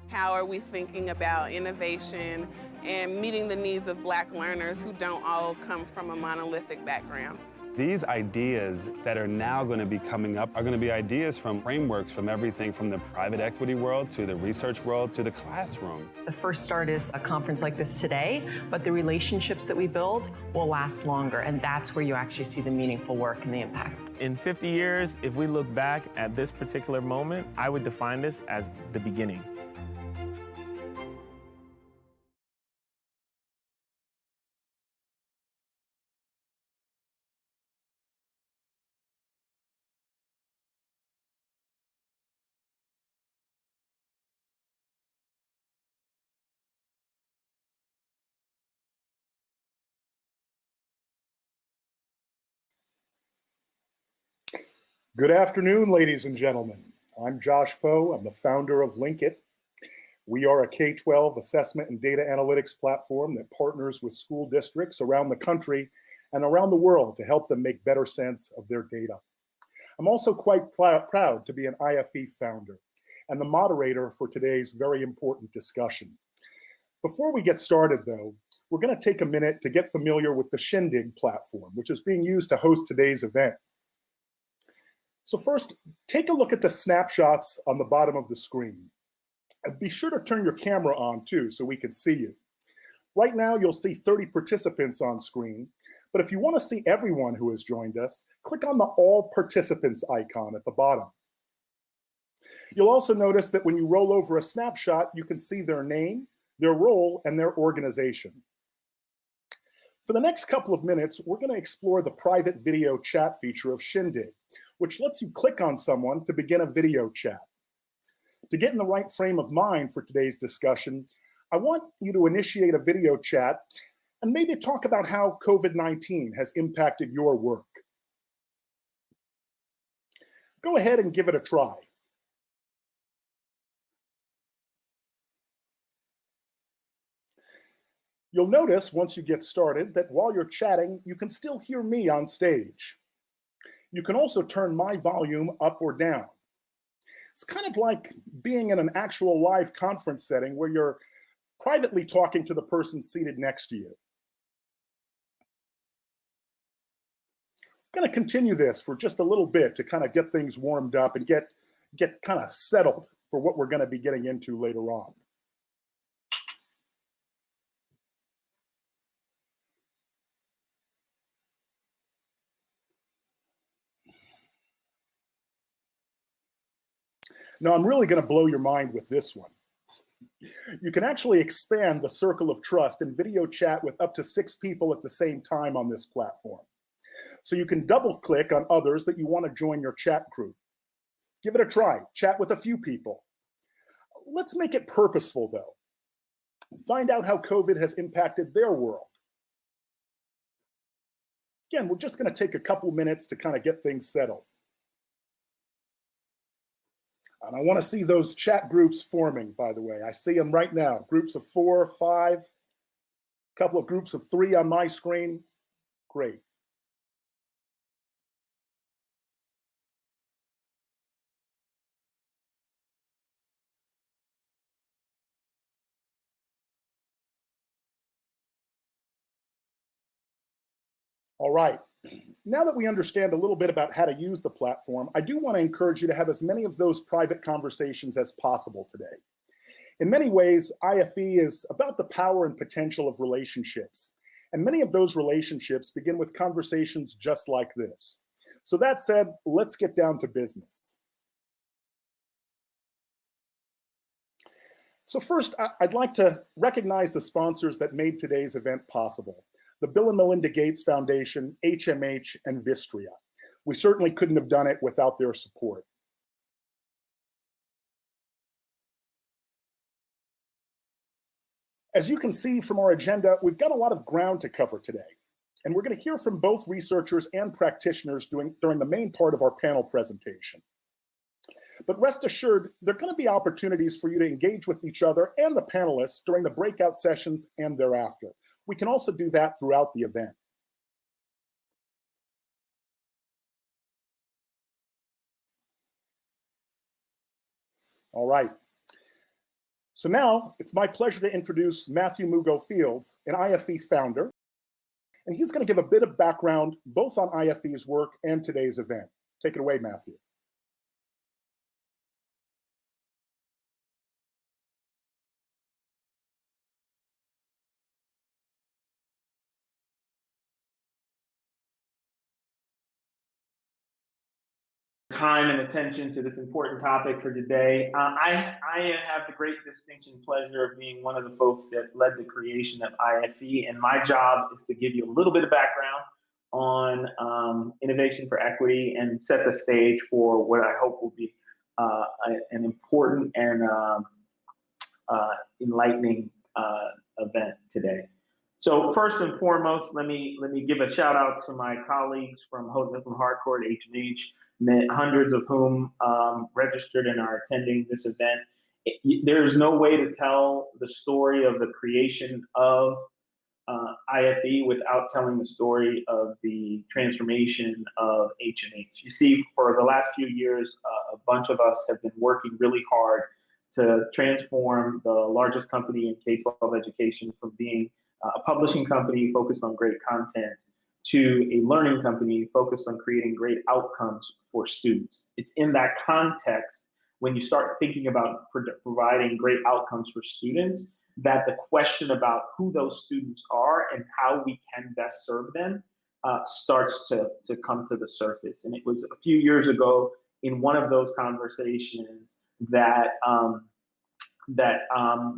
How are we thinking about innovation and meeting the needs of Black learners who don't all come from a monolithic background? These ideas that are now going to be coming up are going to be ideas from frameworks from everything from the private equity world to the research world to the classroom. The first start is a conference like this today, but the relationships that we build will last longer, and that's where you actually see the meaningful work and the impact. In 50 years, if we look back at this particular moment, I would define this as the beginning. Good afternoon, ladies and gentlemen. I'm Josh Poe. I'm the founder of Linkit. We are a K-12 assessment and data analytics platform that partners with school districts around the country and around the world to help them make better sense of their data. I'm also quite proud to be an IFE founder and the moderator for today's very important discussion. Before we get started, though, we're going to take a minute to get familiar with the Shindig platform, which is being used to host today's event. So first, take a look at the snapshots on the bottom of the screen. And be sure to turn your camera on too, so we can see you. Right now, you'll see 30 participants on screen, but if you want to see everyone who has joined us, click on the All Participants icon at the bottom. You'll also notice that when you roll over a snapshot, you can see their name, their role, and their organization. For the next couple of minutes, we're going to explore the private video chat feature of Shindig, which lets you click on someone to begin a video chat. To get in the right frame of mind for today's discussion, I want you to initiate a video chat and maybe talk about how COVID-19 has impacted your work. Go ahead and give it a try. You'll notice once you get started that while you're chatting, you can still hear me on stage. You can also turn my volume up or down. It's kind of like being in an actual live conference setting where you're privately talking to the person seated next to you. I'm going to continue this for just a little bit to kind of get things warmed up and get kind of settled for what we're going to be getting into later on. Now, I'm really going to blow your mind with this one. You can actually expand the circle of trust and video chat with up to 6 people at the same time on this platform. So you can double click on others that you want to join your chat group. Give it a try, chat with a few people. Let's make it purposeful though. Find out how COVID has impacted their world. Again, we're just going to take a couple minutes to kind of get things settled. And I want to see those chat groups forming, by the way. I see them right now. Groups of 4, 5, a couple of groups of 3 on my screen. Great. All right. Now that we understand a little bit about how to use the platform, I do want to encourage you to have as many of those private conversations as possible today. In many ways, IFE is about the power and potential of relationships. And many of those relationships begin with conversations just like this. So that said, let's get down to business. So first, I'd like to recognize the sponsors that made today's event possible. The Bill and Melinda Gates Foundation, HMH, and Vistria. We certainly couldn't have done it without their support. As you can see from our agenda, we've got a lot of ground to cover today, and we're going to hear from both researchers and practitioners during the main part of our panel presentation. But rest assured, there are going to be opportunities for you to engage with each other and the panelists during the breakout sessions and thereafter. We can also do that throughout the event. All right. So now it's my pleasure to introduce Matthew Mugo Fields, an IFE founder, and he's going to give a bit of background both on IFE's work and today's event. Take it away, Matthew. Time and attention to this important topic for today. I have the great distinction and pleasure of being one of the folks that led the creation of IFE, and my job is to give you a little bit of background on innovation for equity and set the stage for what I hope will be an important and enlightening event today. So first and foremost, let me give a shout out to my colleagues from Hardcore at H&H, hundreds of whom registered and are attending this event. There's no way to tell the story of the creation of IFE without telling the story of the transformation of H&H. You see, for the last few years, a bunch of us have been working really hard to transform the largest company in K-12 education from being a publishing company focused on great content to a learning company focused on creating great outcomes for students. It's in that context, when you start thinking about providing great outcomes for students, that the question about who those students are and how we can best serve them starts to come to the surface. And it was a few years ago in one of those conversations that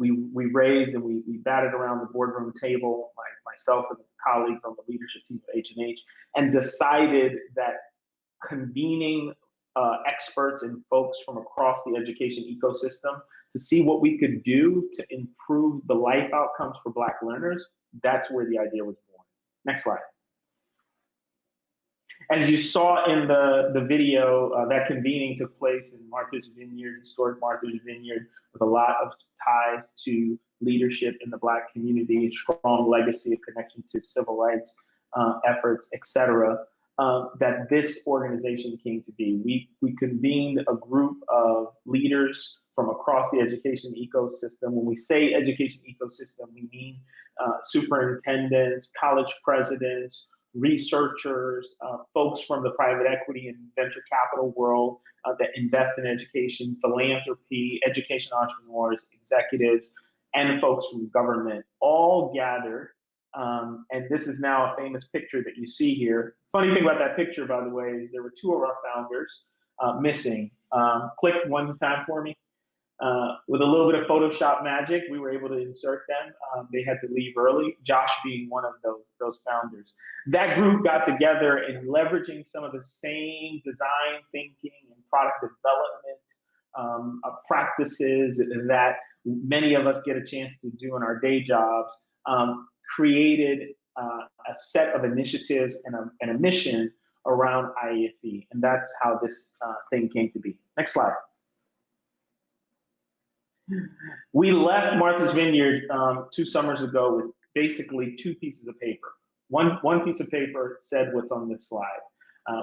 we raised and we batted around the boardroom table, myself and colleagues on the leadership team of H&H, and decided that convening experts and folks from across the education ecosystem to see what we could do to improve the life outcomes for Black learners, that's where the idea was born. Next slide. As you saw in the video, that convening took place in Martha's Vineyard, historic Martha's Vineyard, with a lot of ties to leadership in the Black community, strong legacy of connection to civil rights efforts, et cetera, that this organization came to be. We convened a group of leaders from across the education ecosystem. When we say education ecosystem, we mean superintendents, college presidents, researchers, folks from the private equity and venture capital world that invest in education, philanthropy, education entrepreneurs, executives, and folks from government, all gathered. And this is now a famous picture that you see here. Funny thing about that picture, by the way, is there were two of our founders missing. Click one time for me. With a little bit of Photoshop magic, we were able to insert them. They had to leave early, Josh being one of those founders. That group got together and leveraging some of the same design thinking and product development practices that many of us get a chance to do in our day jobs, created a set of initiatives and a mission around IFE. And that's how this thing came to be. Next slide. We left Martha's Vineyard 2 summers ago with basically 2 pieces of paper. One piece of paper said what's on this slide.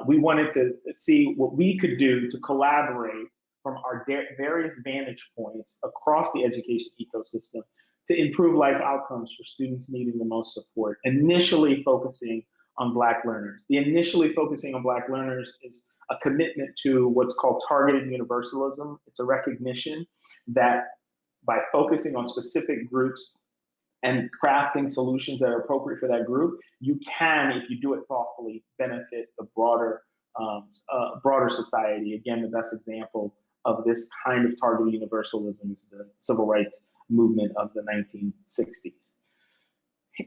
We wanted to see what we could do to collaborate from our various vantage points across the education ecosystem to improve life outcomes for students needing the most support, initially focusing on Black learners. The initially focusing on Black learners is a commitment to what's called targeted universalism. It's a recognition that by focusing on specific groups and crafting solutions that are appropriate for that group, you can, if you do it thoughtfully, benefit the broader society. Again, the best example of this kind of targeted universalism is the civil rights movement of the 1960s.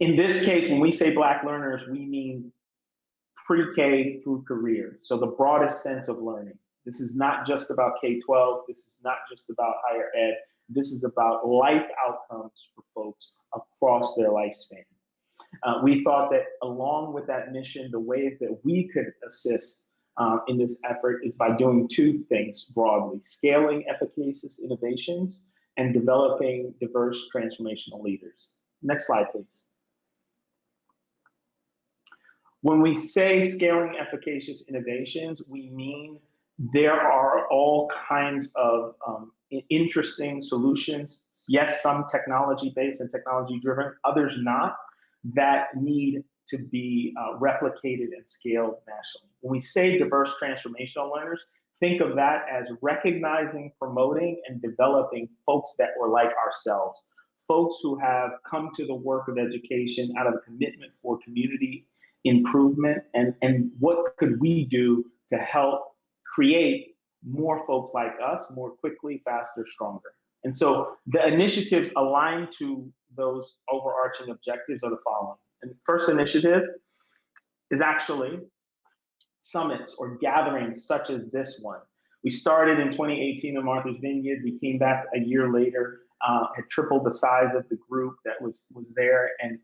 In this case, when we say Black learners, we mean pre-K through career. So the broadest sense of learning. This is not just about K-12. This is not just about higher ed. This is about life outcomes for folks across their lifespan. We thought that along with that mission, the ways that we could assist in this effort is by doing 2 things broadly: scaling efficacious innovations and developing diverse transformational leaders. Next slide, please. When we say scaling efficacious innovations, we mean there are all kinds of interesting solutions. Yes, some technology-based and technology-driven, others not, that need to be replicated and scaled nationally. When we say diverse transformational learners, think of that as recognizing, promoting, and developing folks that were like ourselves, folks who have come to the work of education out of a commitment for community improvement, and what could we do to help create more folks like us more quickly, faster, stronger. And so the initiatives aligned to those overarching objectives are the following. And the first initiative is actually summits or gatherings such as this one. We started in 2018 in Martha's Vineyard. We came back a year later, had tripled the size of the group that was there, and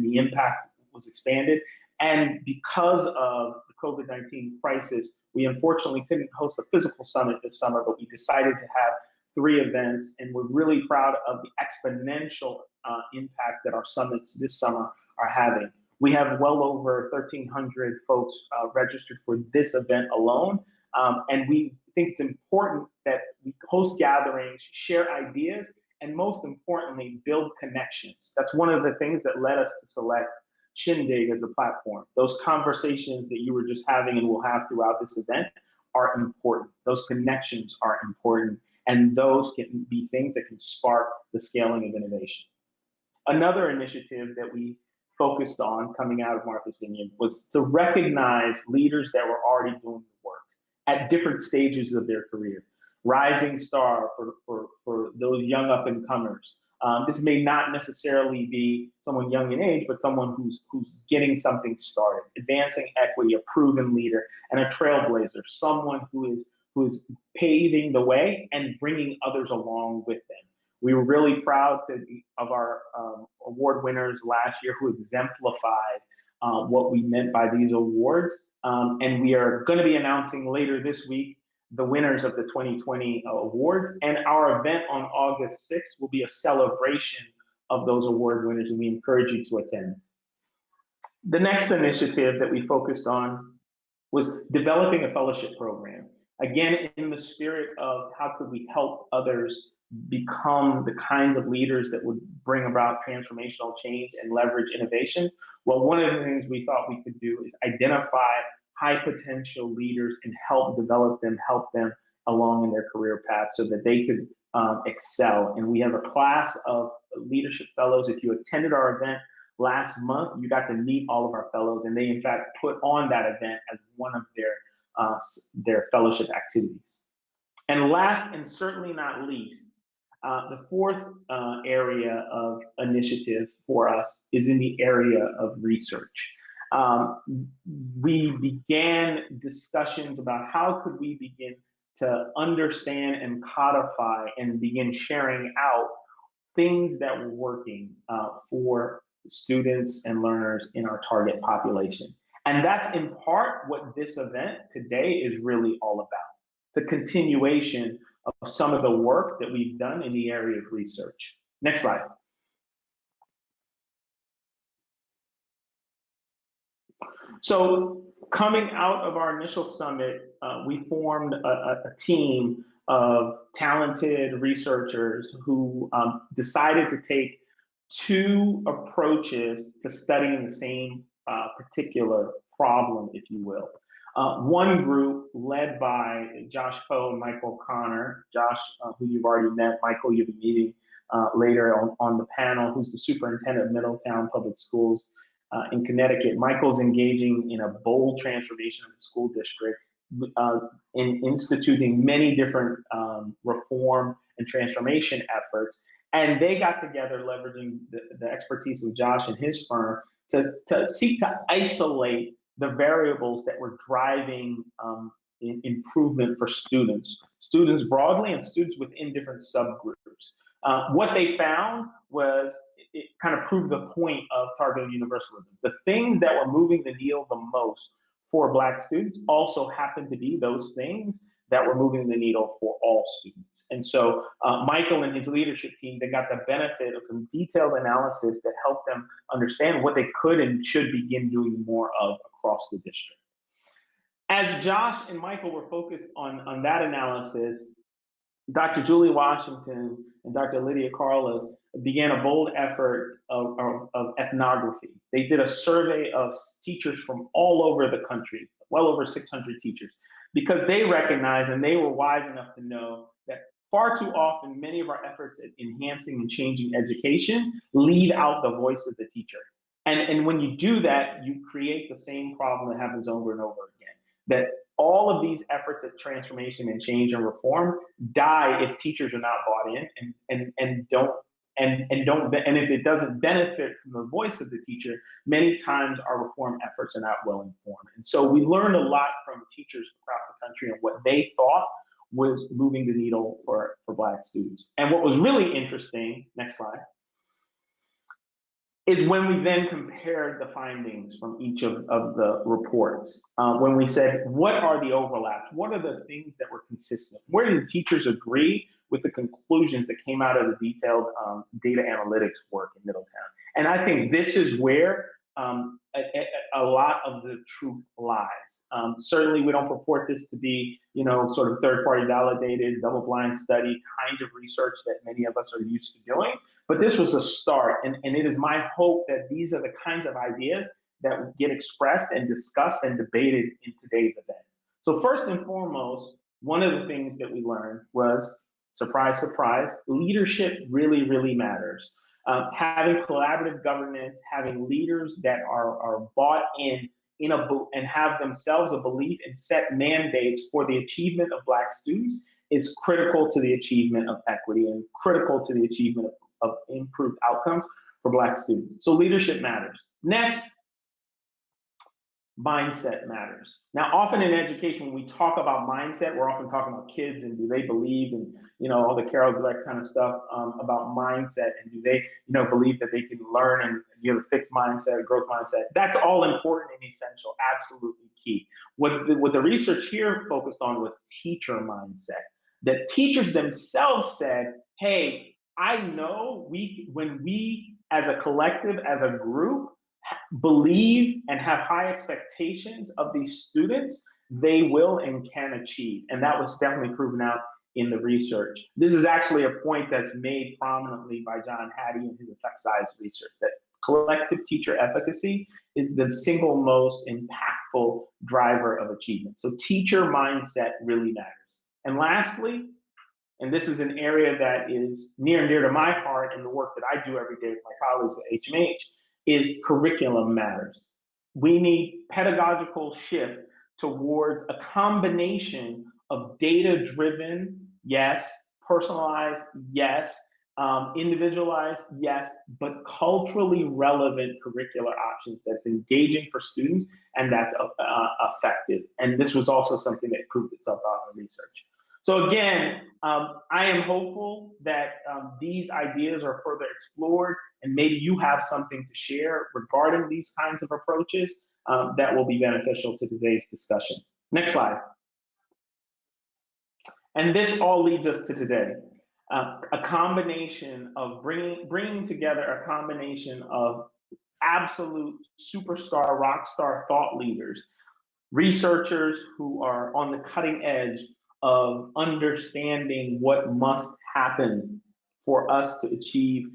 the impact was expanded. And because of the COVID-19 crisis, we unfortunately couldn't host a physical summit this summer, but we decided to have 3 events, and we're really proud of the exponential impact that our summits this summer are having. We have well over 1,300 folks registered for this event alone, and we think it's important that we host gatherings, share ideas, and most importantly, build connections. That's one of the things that led us to select Shindig as a platform. Those conversations that you were just having and will have throughout this event are important. Those connections are important, and those can be things that can spark the scaling of innovation. Another initiative that we focused on coming out of Martha's Vineyard was to recognize leaders that were already doing the work at different stages of their career. Rising star for those young up and comers. This may not necessarily be someone young in age, but someone who's getting something started, advancing equity, a proven leader, and a trailblazer, someone who is paving the way and bringing others along with them. We were really proud of our award winners last year who exemplified what we meant by these awards. And we are going to be announcing later this week the winners of the 2020 awards. And our event on August 6th will be a celebration of those award winners, and we encourage you to attend. The next initiative that we focused on was developing a fellowship program. Again, in the spirit of how could we help others become the kinds of leaders that would bring about transformational change and leverage innovation. Well, one of the things we thought we could do is identify high potential leaders and help develop them, help them along in their career path so that they could excel. And we have a class of leadership fellows. If you attended our event last month, you got to meet all of our fellows, and they in fact put on that event as one of their fellowship activities. And last and certainly not least, the fourth area of initiative for us is in the area of research. We began discussions about how could we begin to understand and codify and begin sharing out things that were working for students and learners in our target population. And that's in part what this event today is really all about. It's a continuation of some of the work that we've done in the area of research. Next slide. So coming out of our initial summit, we formed a team of talented researchers who decided to take 2 approaches to studying the same particular problem, if you will. One group led by Josh Poe and Michael Connor. Josh, who you've already met, Michael, you'll be meeting later on the panel, who's the superintendent of Middletown Public Schools in Connecticut. Michael's engaging in a bold transformation of the school district, in instituting many different reform and transformation efforts. And they got together leveraging the expertise of Josh and his firm to seek to isolate the variables that were driving improvement for students broadly and students within different subgroups. What they found was it kind of proved the point of targeted universalism. The things that were moving the needle the most for Black students also happened to be those things that were moving the needle for all students. And so Michael and his leadership team, they got the benefit of some detailed analysis that helped them understand what they could and should begin doing more of across the district. As Josh and Michael were focused on that analysis, Dr. Julie Washington and Dr. Lydia Carlos began a bold effort of ethnography. They did a survey of teachers from all over the country, well over 600 teachers, because they recognized and they were wise enough to know that far too often, many of our efforts at enhancing and changing education leave out the voice of the teacher. And when you do that, you create the same problem that happens over and over again. That all of these efforts at transformation and change and reform die if teachers are not bought in and if it doesn't benefit from the voice of the teacher, many times our reform efforts are not well informed. And so we learned a lot from teachers across the country and what they thought was moving the needle for Black students. And what was really interesting, next slide, is when we then compared the findings from each of the reports. When we said, what are the overlaps? What are the things that were consistent? Where did teachers agree with the conclusions that came out of the detailed data analytics work in Middletown? And I think this is where a lot of the truth lies. Certainly we don't purport this to be, sort of third-party validated, double-blind study kind of research that many of us are used to doing, but this was a start. And it is my hope that these are the kinds of ideas that get expressed and discussed and debated in today's event. So first and foremost, one of the things that we learned was, surprise, surprise, leadership really, really matters. Having collaborative governance, having leaders that are bought in and have themselves a belief and set mandates for the achievement of Black students is critical to the achievement of equity and critical to the achievement of improved outcomes for Black students. So leadership matters. Next, mindset matters. Now, often in education, when we talk about mindset, we're often talking about kids and do they believe and, all the Carol Dweck kind of stuff about mindset and do they, believe that they can learn and you have a fixed mindset, a growth mindset. That's all important and essential, absolutely key. What the research here focused on was teacher mindset. That teachers themselves said, hey, I know when we as a collective, as a group, believe and have high expectations of these students, they will and can achieve. And that was definitely proven out in the research. This is actually a point that's made prominently by John Hattie in his effect size research, that collective teacher efficacy is the single most impactful driver of achievement. So teacher mindset really matters. And lastly, and this is an area that is near and dear to my heart in the work that I do every day with my colleagues at HMH, is curriculum matters. We need pedagogical shift towards a combination of data-driven, yes, personalized, yes, individualized, yes, but culturally relevant curricular options that's engaging for students and that's effective. And this was also something that proved itself out in the research. So again, I am hopeful that these ideas are further explored and maybe you have something to share regarding these kinds of approaches that will be beneficial to today's discussion. Next slide. And this all leads us to today. A combination of bringing together a combination of absolute superstar, rock star thought leaders, researchers who are on the cutting edge of understanding what must happen for us to achieve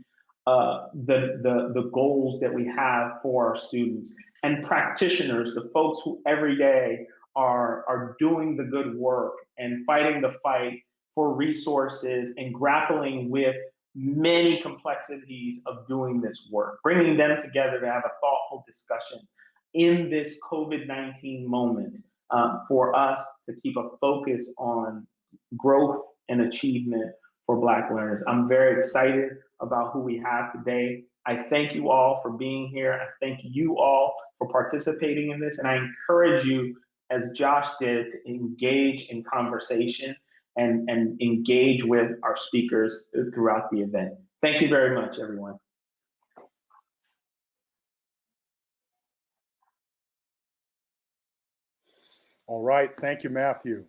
the goals that we have for our students, and practitioners, the folks who every day are doing the good work and fighting the fight for resources and grappling with many complexities of doing this work, bringing them together to have a thoughtful discussion in this COVID-19 moment for us to keep a focus on growth and achievement for Black learners. I'm very excited about who we have today. I thank you all for being here. I thank you all for participating in this. And I encourage you, as Josh did, to engage in conversation and engage with our speakers throughout the event. Thank you very much, everyone. All right, thank you, Matthew.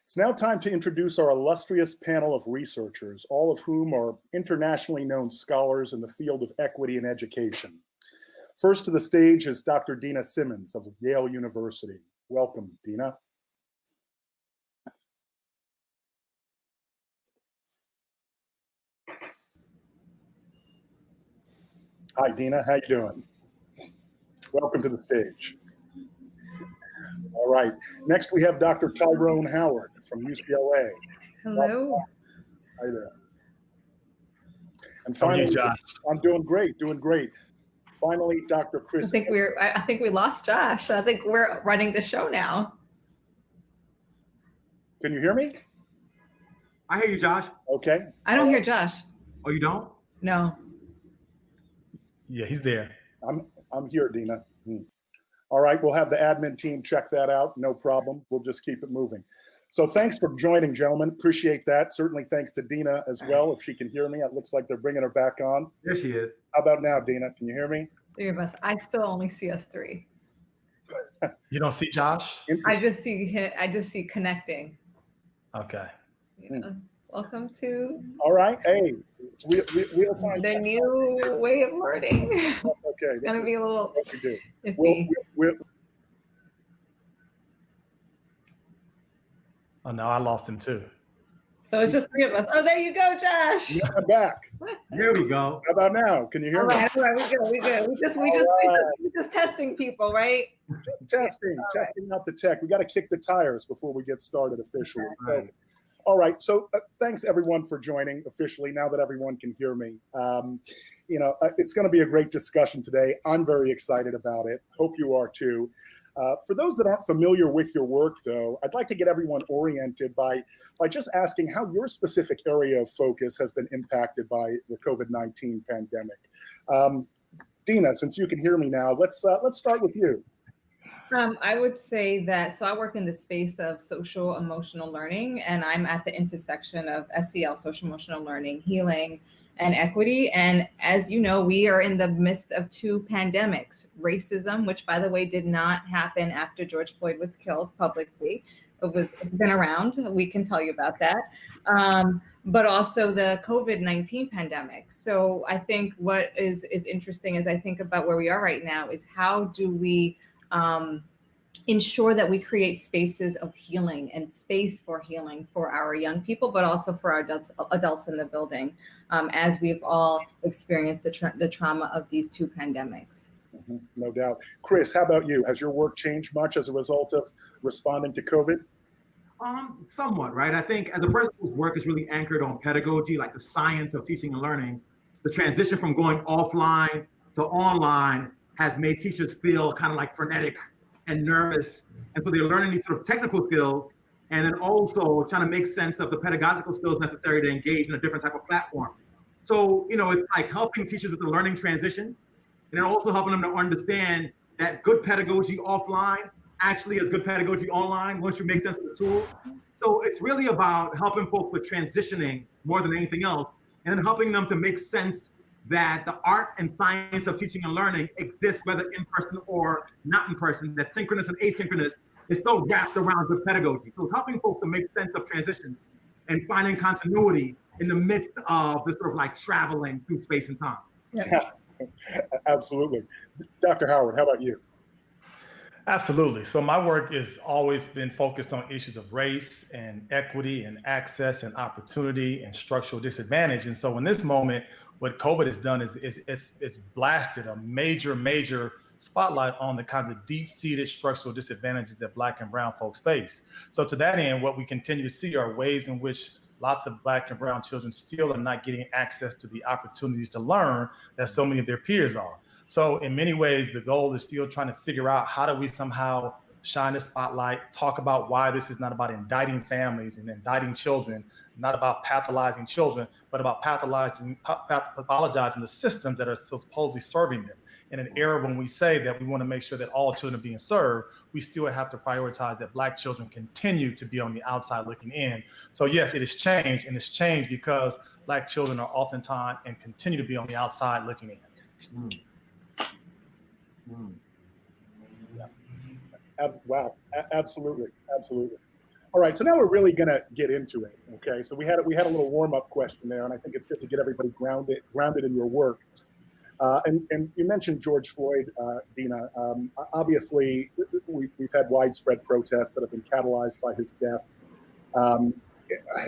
It's now time to introduce our illustrious panel of researchers, all of whom are internationally known scholars in the field of equity in education. First to the stage is Dr. Dena Simmons of Yale University. Welcome, Dina. Hi, Dina. How you doing? Welcome to the stage. All right. Next, we have Dr. Tyrone Howard from UCLA. Hello. Hi there. And How are you, finally, Josh? I'm doing great, doing great. Finally, Dr. Chris. I think we lost Josh. I think we're running the show now. Can you hear me? I hear you, Josh. Okay. I don't hear Josh. Oh, you don't? No. Yeah, he's there. I'm here, Dina. All right, we'll have the admin team check that out. No problem. We'll just keep it moving. So thanks for joining, gentlemen. Appreciate that. Certainly thanks to Dina as well, if she can hear me. It looks like they're bringing her back on. There she is. How about now, Dina? Can you hear me? Three of us. I still only see us three. You don't see Josh? I just see connecting. Okay. You know, welcome to All right. Hey, it's real time. the new way of learning. Okay. It's gonna be a little What we do. iffy. Oh, no, I lost him too. So it's just three of us. Oh, there you go, Josh. Yeah, I'm back. There we go. How about now? Can you hear All me? right, we good. We're just testing people, right? Just testing out the tech. We got to kick the tires before we get started officially. So, all right. So thanks everyone for joining officially. Now that everyone can hear me, it's going to be a great discussion today. I'm very excited about it. Hope you are too. For those that aren't familiar with your work, though, I'd like to get everyone oriented by just asking how your specific area of focus has been impacted by the COVID-19 pandemic. Dina, since you can hear me now, let's start with you. I would say that, so I work in the space of social emotional learning, and I'm at the intersection of SEL, social emotional learning, healing, and equity. And as you know, we are in the midst of two pandemics: racism, which by the way did not happen after George Floyd was killed publicly. It's been around, we can tell you about that. But also the COVID-19 pandemic. So I think what is interesting as I think about where we are right now is how do we ensure that we create spaces of healing and space for healing for our young people, but also for our adults in the building, as we've all experienced the trauma of these two pandemics. Mm-hmm, no doubt. Chris, how about you? Has your work changed much as a result of responding to COVID? Somewhat, right? I think as a person whose work is really anchored on pedagogy, like the science of teaching and learning, the transition from going offline to online has made teachers feel kind of like frenetic and nervous. And so they're learning these sort of technical skills and then also trying to make sense of the pedagogical skills necessary to engage in a different type of platform. So, it's like helping teachers with the learning transitions and then also helping them to understand that good pedagogy offline actually is good pedagogy online once you make sense of the tool. So it's really about helping folks with transitioning more than anything else, and then helping them to make sense that the art and science of teaching and learning exists whether in person or not in person, that synchronous and asynchronous is still wrapped around good pedagogy. So it's helping folks to make sense of transition and finding continuity in the midst of this sort of like traveling through space and time. Yeah, absolutely. Dr. Howard, how about you? Absolutely. So my work has always been focused on issues of race and equity and access and opportunity and structural disadvantage. And so in this moment, what COVID has done is it's blasted a major spotlight on the kinds of deep-seated structural disadvantages that Black and brown folks face. So to that end, what we continue to see are ways in which lots of Black and brown children still are not getting access to the opportunities to learn that so many of their peers are. So in many ways, the goal is still trying to figure out how do we somehow shine the spotlight, talk about why this is not about indicting families and indicting children, not about pathologizing children, but about pathologizing the systems that are supposedly serving them. In an era when we say that we want to make sure that all children are being served, we still have to prioritize that Black children continue to be on the outside looking in. So yes, it has changed, and it's changed because Black children are oftentimes and continue to be on the outside looking in. Yeah. Wow, absolutely. All right, so now we're really gonna get into it. Okay, so we had a little warm-up question there, and I think it's good to get everybody grounded in your work. And you mentioned George Floyd, Dina. Obviously, we've had widespread protests that have been catalyzed by his death.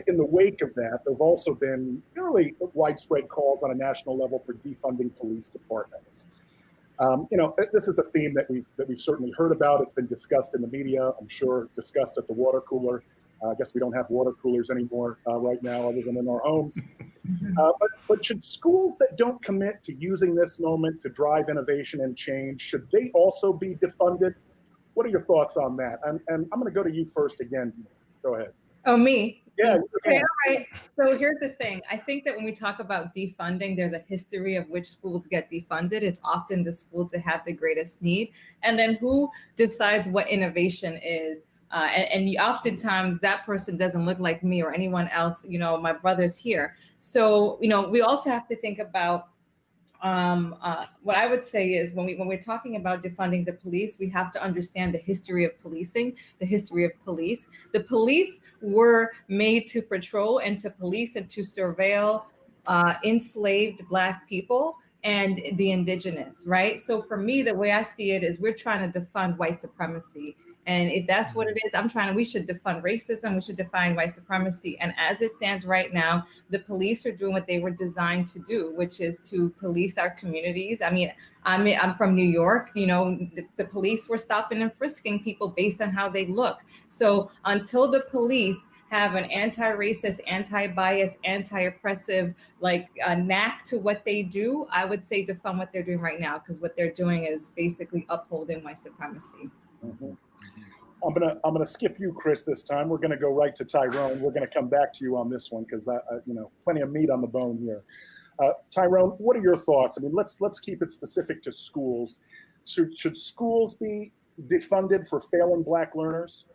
in the wake of that, there have also been fairly widespread calls on a national level for defunding police departments. This is a theme that we've certainly heard about. It's been discussed in the media. I'm sure discussed at the water cooler. I guess we don't have water coolers anymore right now, other than in our homes. But should schools that don't commit to using this moment to drive innovation and change, should they also be defunded? What are your thoughts on that? And I'm going to go to you first again. Go ahead. Oh, me? Yeah. Okay, all right. So here's the thing. I think that when we talk about defunding, there's a history of which schools get defunded. It's often the schools that have the greatest need. And then who decides what innovation is? And oftentimes that person doesn't look like me or anyone else. My brother's here. So, we also have to think about what I would say is when we're talking about defunding the police, we have to understand the history of policing, the history of police. The police were made to patrol and to police and to surveil enslaved Black people and the indigenous, right? So for me, the way I see it is we're trying to defund white supremacy. And if that's what it is, we should defund racism, we should define white supremacy. And as it stands right now, the police are doing what they were designed to do, which is to police our communities. I'm from New York, the police were stopping and frisking people based on how they look. So until the police have an anti-racist, anti-bias, anti-oppressive, knack to what they do, I would say defund what they're doing right now, because what they're doing is basically upholding white supremacy. Mm-hmm. I'm gonna skip you, Chris, this time. We're gonna go right to Tyrone. We're gonna come back to you on this one because plenty of meat on the bone here. Tyrone, what are your thoughts? Let's keep it specific to schools. Should schools be defunded for failing Black learners?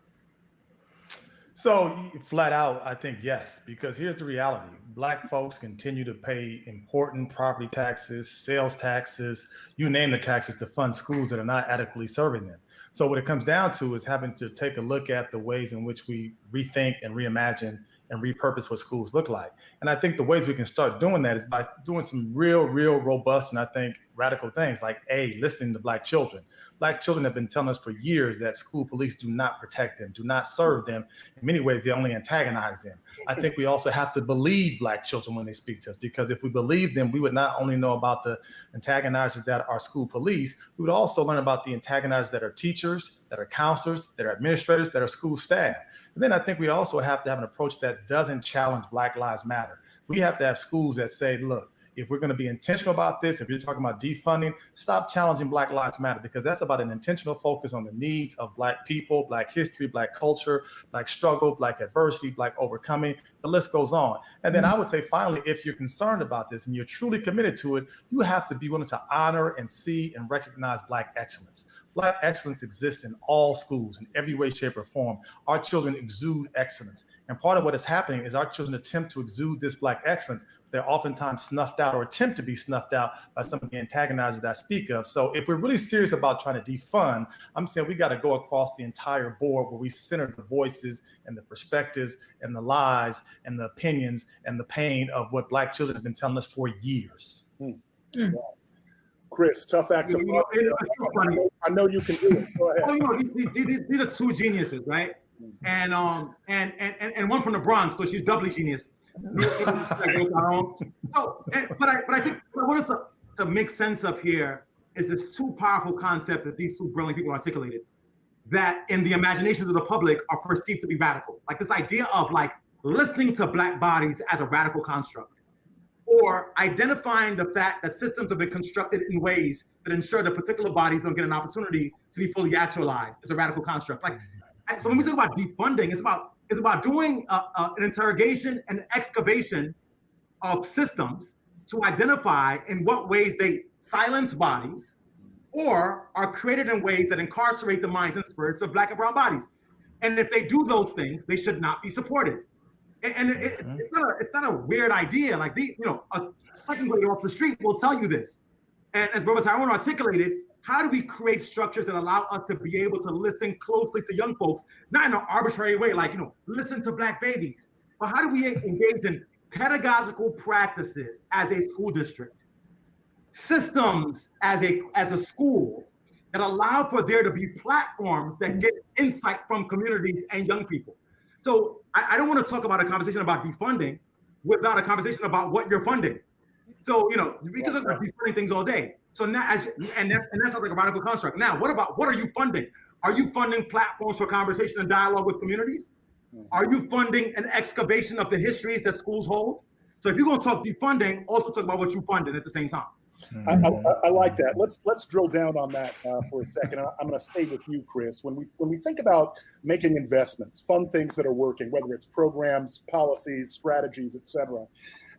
So flat out, I think yes, because here's the reality. Black folks continue to pay important property taxes, sales taxes, you name the taxes to fund schools that are not adequately serving them. So what it comes down to is having to take a look at the ways in which we rethink and reimagine and repurpose what schools look like. And I think the ways we can start doing that is by doing some real robust and I think radical things like listening to Black children. Black children have been telling us for years that school police do not protect them, do not serve them. In many ways, they only antagonize them. I think we also have to believe Black children when they speak to us, because if we believe them, we would not only know about the antagonizers that are school police, we would also learn about the antagonizers that are teachers, that are counselors, that are administrators, that are school staff. And then I think we also have to have an approach that doesn't challenge Black Lives Matter. We have to have schools that say, look, if we're going to be intentional about this, if you're talking about defunding, stop challenging Black Lives Matter, because that's about an intentional focus on the needs of Black people, Black history, Black culture, Black struggle, Black adversity, Black overcoming. The list goes on. And then I would say, finally, if you're concerned about this and you're truly committed to it, you have to be willing to honor and see and recognize Black excellence. Black excellence exists in all schools in every way, shape, or form. Our children exude excellence. And part of what is happening is our children attempt to exude this Black excellence. They're oftentimes snuffed out or attempt to be snuffed out by some of the antagonizers that I speak of. So if we're really serious about trying to defund, I'm saying we got to go across the entire board where we center the voices and the perspectives and the lies and the opinions and the pain of what Black children have been telling us for years. Wow. Chris, tough act to follow. I know you can do it. Go ahead. These are two geniuses, right? And one from the Bronx, so she's doubly genius. But I think what I want us to make sense of here is this two powerful concepts that these two brilliant people articulated that in the imaginations of the public are perceived to be radical. Like this idea of listening to Black bodies as a radical construct, or identifying the fact that systems have been constructed in ways that ensure that particular bodies don't get an opportunity to be fully actualized is a radical construct. So when we talk about defunding, it's about doing an interrogation and excavation of systems to identify in what ways they silence bodies or are created in ways that incarcerate the minds and spirits of Black and brown bodies. And if they do those things, they should not be supported. And it's not a weird idea. A second grader off the street will tell you this. And as Brother Tyrone articulated, how do we create structures that allow us to be able to listen closely to young folks, not in an arbitrary way, listen to Black babies, but how do we engage in pedagogical practices as a school district, systems as a school that allow for there to be platforms that get insight from communities and young people? So I don't want to talk about a conversation about defunding without a conversation about what you're funding. So, we can talk about defunding things all day. So now, and that sounds like a radical construct. Now, what are you funding? Are you funding platforms for conversation and dialogue with communities? Are you funding an excavation of the histories that schools hold? So if you're going to talk defunding, also talk about what you funded at the same time. I like that. Let's drill down on that for a second. I'm going to stay with you, Chris. When we think about making investments, fund things that are working, whether it's programs, policies, strategies, et cetera,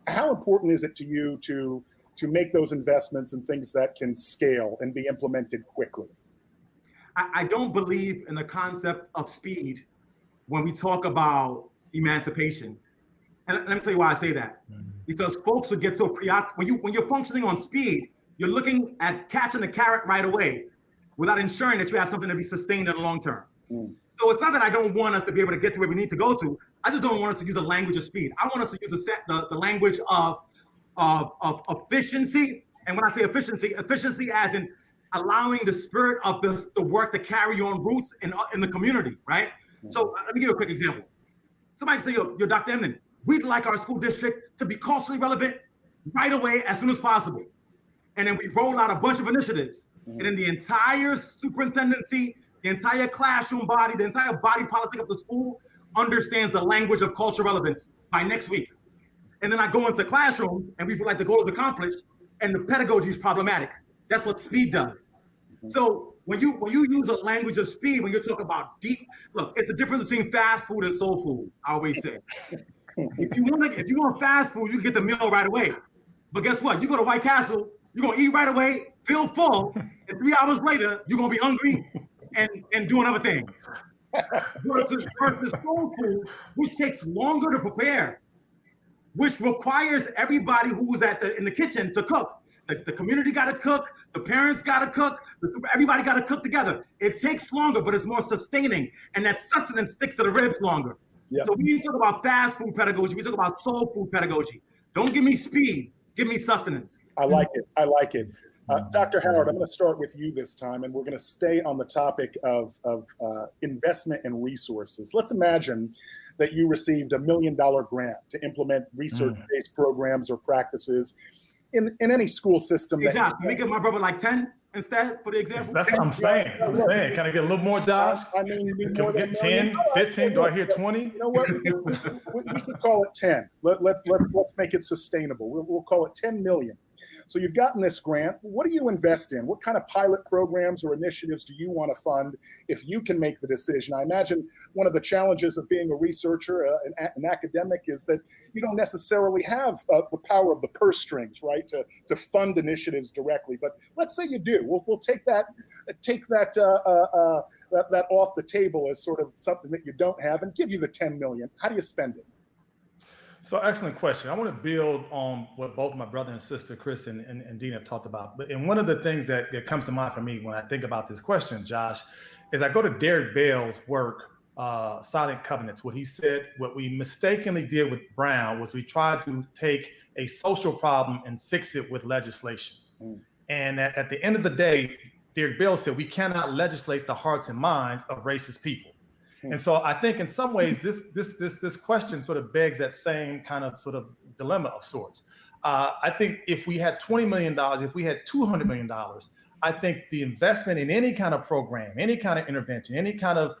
how important is it to you to make those investments in things that can scale and be implemented quickly? I don't believe in the concept of speed when we talk about emancipation. And let me tell you why I say that. Because folks would get so preoccupied. When you're functioning on speed, you're looking at catching the carrot right away without ensuring that you have something to be sustained in the long term. So it's not that I don't want us to be able to get to where we need to go to. I just don't want us to use a language of speed. I want us to use the language of efficiency. And when I say efficiency as in allowing the spirit of the work to carry on roots in the community, right? So let me give you a quick example. Somebody can say, yo, Dr. Emdin, we'd like our school district to be culturally relevant right away as soon as possible. And then we roll out a bunch of initiatives. And then the entire superintendency, the entire classroom body, the entire body politic of the school understands the language of cultural relevance by next week. And then I go into classroom and we feel like the goal is accomplished and the pedagogy is problematic. That's what speed does. So when you use a language of speed, when you talk about deep, look, it's the difference between fast food and soul food, I always say. If you want fast food, you can get the meal right away. But guess what? You go to White Castle, you're gonna eat right away, feel full, and 3 hours later, you're gonna be hungry and doing other things. Versus soul food, which takes longer to prepare, which requires everybody who was in the kitchen to cook. The community got to cook, the parents got to cook, everybody got to cook together. It takes longer, but it's more sustaining, and that sustenance sticks to the ribs longer. Yep. So when you talk about fast food pedagogy, we talk about soul food pedagogy. Don't give me speed, give me sustenance. I like it. Dr. Howard, I'm going to start with you this time, and we're going to stay on the topic of investment and resources. Let's imagine that you received $1 million grant to implement research-based programs or practices in any school system. Hey, Josh, can we give my brother like 10 instead for the example? That's what I'm saying. Can I get a little more, Josh? I mean, can we get 10, 15? Do I hear 20? You know what? We could call it 10. Let's make it sustainable. We'll call it 10 million. So you've gotten this grant. What do you invest in? What kind of pilot programs or initiatives do you want to fund if you can make the decision? I imagine one of the challenges of being a researcher, an academic, is that you don't necessarily have the power of the purse strings, right, to fund initiatives directly. But let's say you do. We'll take that off the table as sort of something that you don't have and give you the 10 million. How do you spend it? So excellent question. I want to build on what both my brother and sister, Chris and Dina, have talked about. And one of the things that comes to mind for me when I think about this question, Josh, is I go to Derek Bell's work, Silent Covenants. What he said, what we mistakenly did with Brown was we tried to take a social problem and fix it with legislation. And at the end of the day, Derek Bell said, we cannot legislate the hearts and minds of racist people. And so I think in some ways, this question sort of begs that same kind of sort of dilemma of sorts. I think if we had $20 million, if we had $200 million, I think the investment in any kind of program, any kind of intervention, any kind of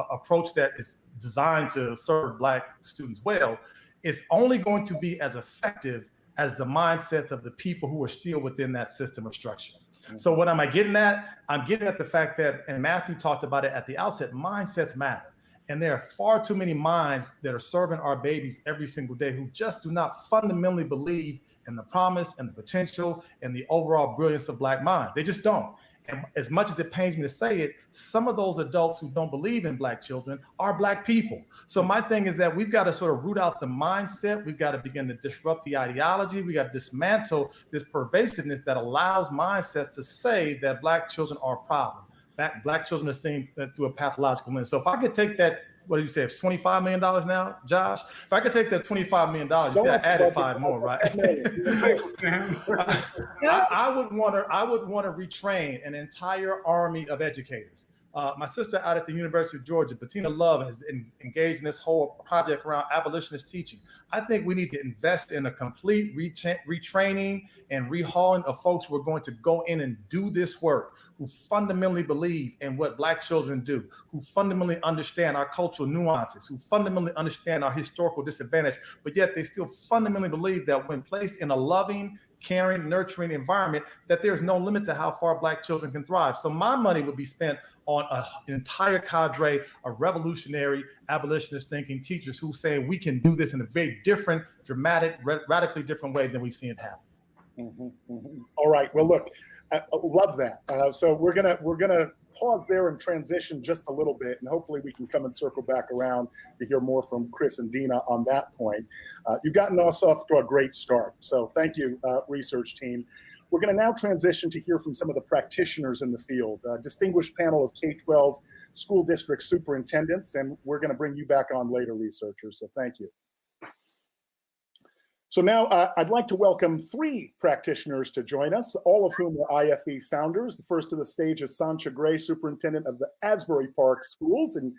approach that is designed to serve Black students well, is only going to be as effective as the mindsets of the people who are still within that system or structure. So what am I getting at? I'm getting at the fact that, and Matthew talked about it at the outset, mindsets matter. And there are far too many minds that are serving our babies every single day who just do not fundamentally believe in the promise and the potential and the overall brilliance of Black minds. They just don't. And as much as it pains me to say it, some of those adults who don't believe in Black children are Black people. So my thing is that we've got to sort of root out the mindset. We've got to begin to disrupt the ideology. We got to dismantle this pervasiveness that allows mindsets to say that Black children are a problem. Black children are seen through a pathological lens. So if I could take that, what did you say? It's $25 million now, Josh? If I could take that $25 million, you see I added 5 more, right? I would want to retrain an entire army of educators My sister out at the University of Georgia, Bettina Love, has been engaged in this whole project around abolitionist teaching. I think we need to invest in a complete retraining and rehauling of folks who are going to go in and do this work, who fundamentally believe in what Black children do, who fundamentally understand our cultural nuances, who fundamentally understand our historical disadvantage, but yet they still fundamentally believe that when placed in a loving, caring, nurturing environment, that there's no limit to how far Black children can thrive. So my money would be spent on an entire cadre of revolutionary, abolitionist thinking teachers who say we can do this in a very different, dramatic, radically different way than we've seen it happen. All right. Well, look, I love that. So we're gonna pause there and transition just a little bit, and hopefully we can come and circle back around to hear more from Chris and Dina on that point. You've gotten us off to a great start, so thank you, research team. We're going to now transition to hear from some of the practitioners in the field, a distinguished panel of K-12 school district superintendents, and we're going to bring you back on later, researchers. So thank you. So now I'd like to welcome 3 practitioners to join us, all of whom are IFE founders. The first to the stage is Sancha Gray, superintendent of the Asbury Park Schools in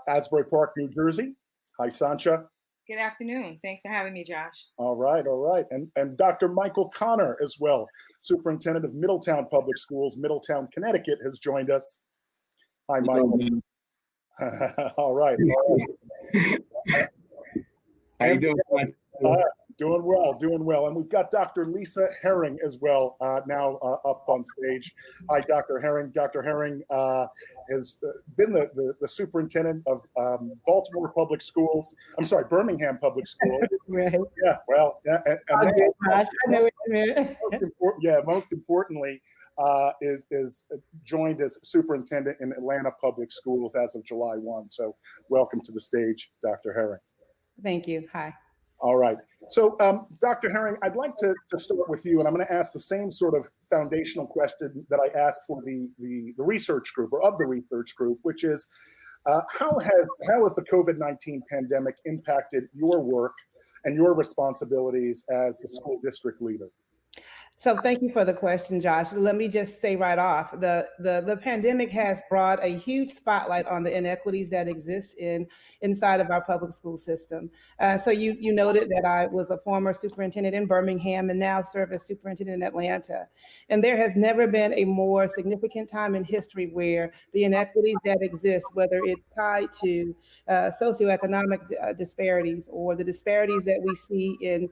Asbury Park, New Jersey. Hi, Sancha. Good afternoon. Thanks for having me, Josh. All right, all right. And Dr. Michael Connor as well, superintendent of Middletown Public Schools, Middletown, Connecticut, has joined us. Hi, Michael. All right. All right. How you doing? Doing well. And we've got Dr. Lisa Herring as well now up on stage. Hi, Dr. Herring. Dr. Herring has been the superintendent of Baltimore Public Schools. I'm sorry, Birmingham Public Schools. Right. Yeah, well, and I know what you meant. Most importantly, is joined as superintendent in Atlanta Public Schools as of July 1. So welcome to the stage, Dr. Herring. Thank you. Hi. All right. So, Dr. Herring, I'd like to start with you, and I'm going to ask the same sort of foundational question that I asked for the research group, or of the research group, which is, how has the COVID-19 pandemic impacted your work and your responsibilities as a school district leader? So thank you for the question, Josh. Let me just say right off, the pandemic has brought a huge spotlight on the inequities that exist inside of our public school system. So you noted that I was a former superintendent in Birmingham and now serve as superintendent in Atlanta. And there has never been a more significant time in history where the inequities that exist, whether it's tied to socioeconomic disparities or the disparities that we see in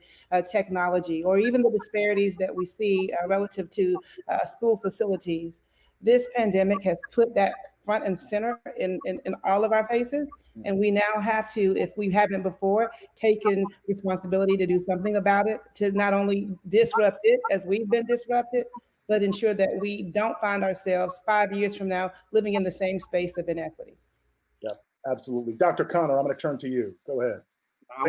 technology, or even the disparities that we see relative to school facilities. This pandemic has put that front and center in all of our faces. And we now have to, if we haven't before, taken responsibility to do something about it, to not only disrupt it as we've been disrupted, but ensure that we don't find ourselves 5 years from now living in the same space of inequity. Yeah, absolutely. Dr. Connor, I'm going to turn to you. Go ahead. I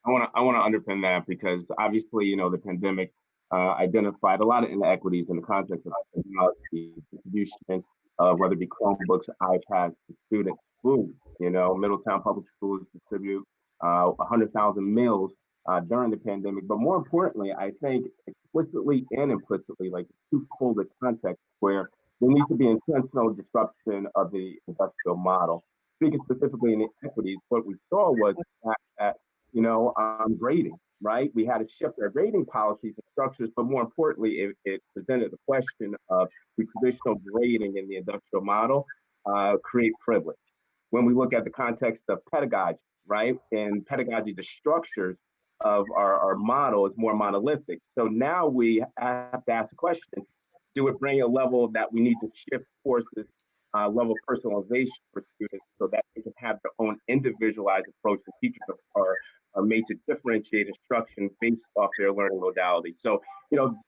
want to underpin that, because obviously, the pandemic identified a lot of inequities in the context of technology distribution, whether it be Chromebooks, iPads to students, food. Middletown Public Schools distribute 100,000 meals during the pandemic. But more importantly, I think explicitly and implicitly, like it's twofold the context where there needs to be intentional disruption of the industrial model. Speaking specifically in the equities, what we saw was that grading. Right? We had to shift our grading policies and structures, but more importantly, it presented the question of the traditional grading in the industrial model create privilege. When we look at the context of pedagogy, right? In pedagogy, the structures of our model is more monolithic. So now we have to ask the question, do it bring a level that we need to shift courses, level of personalization for students so that they can have their own individualized approach, and teachers are made to differentiate instruction based off their learning modality. So,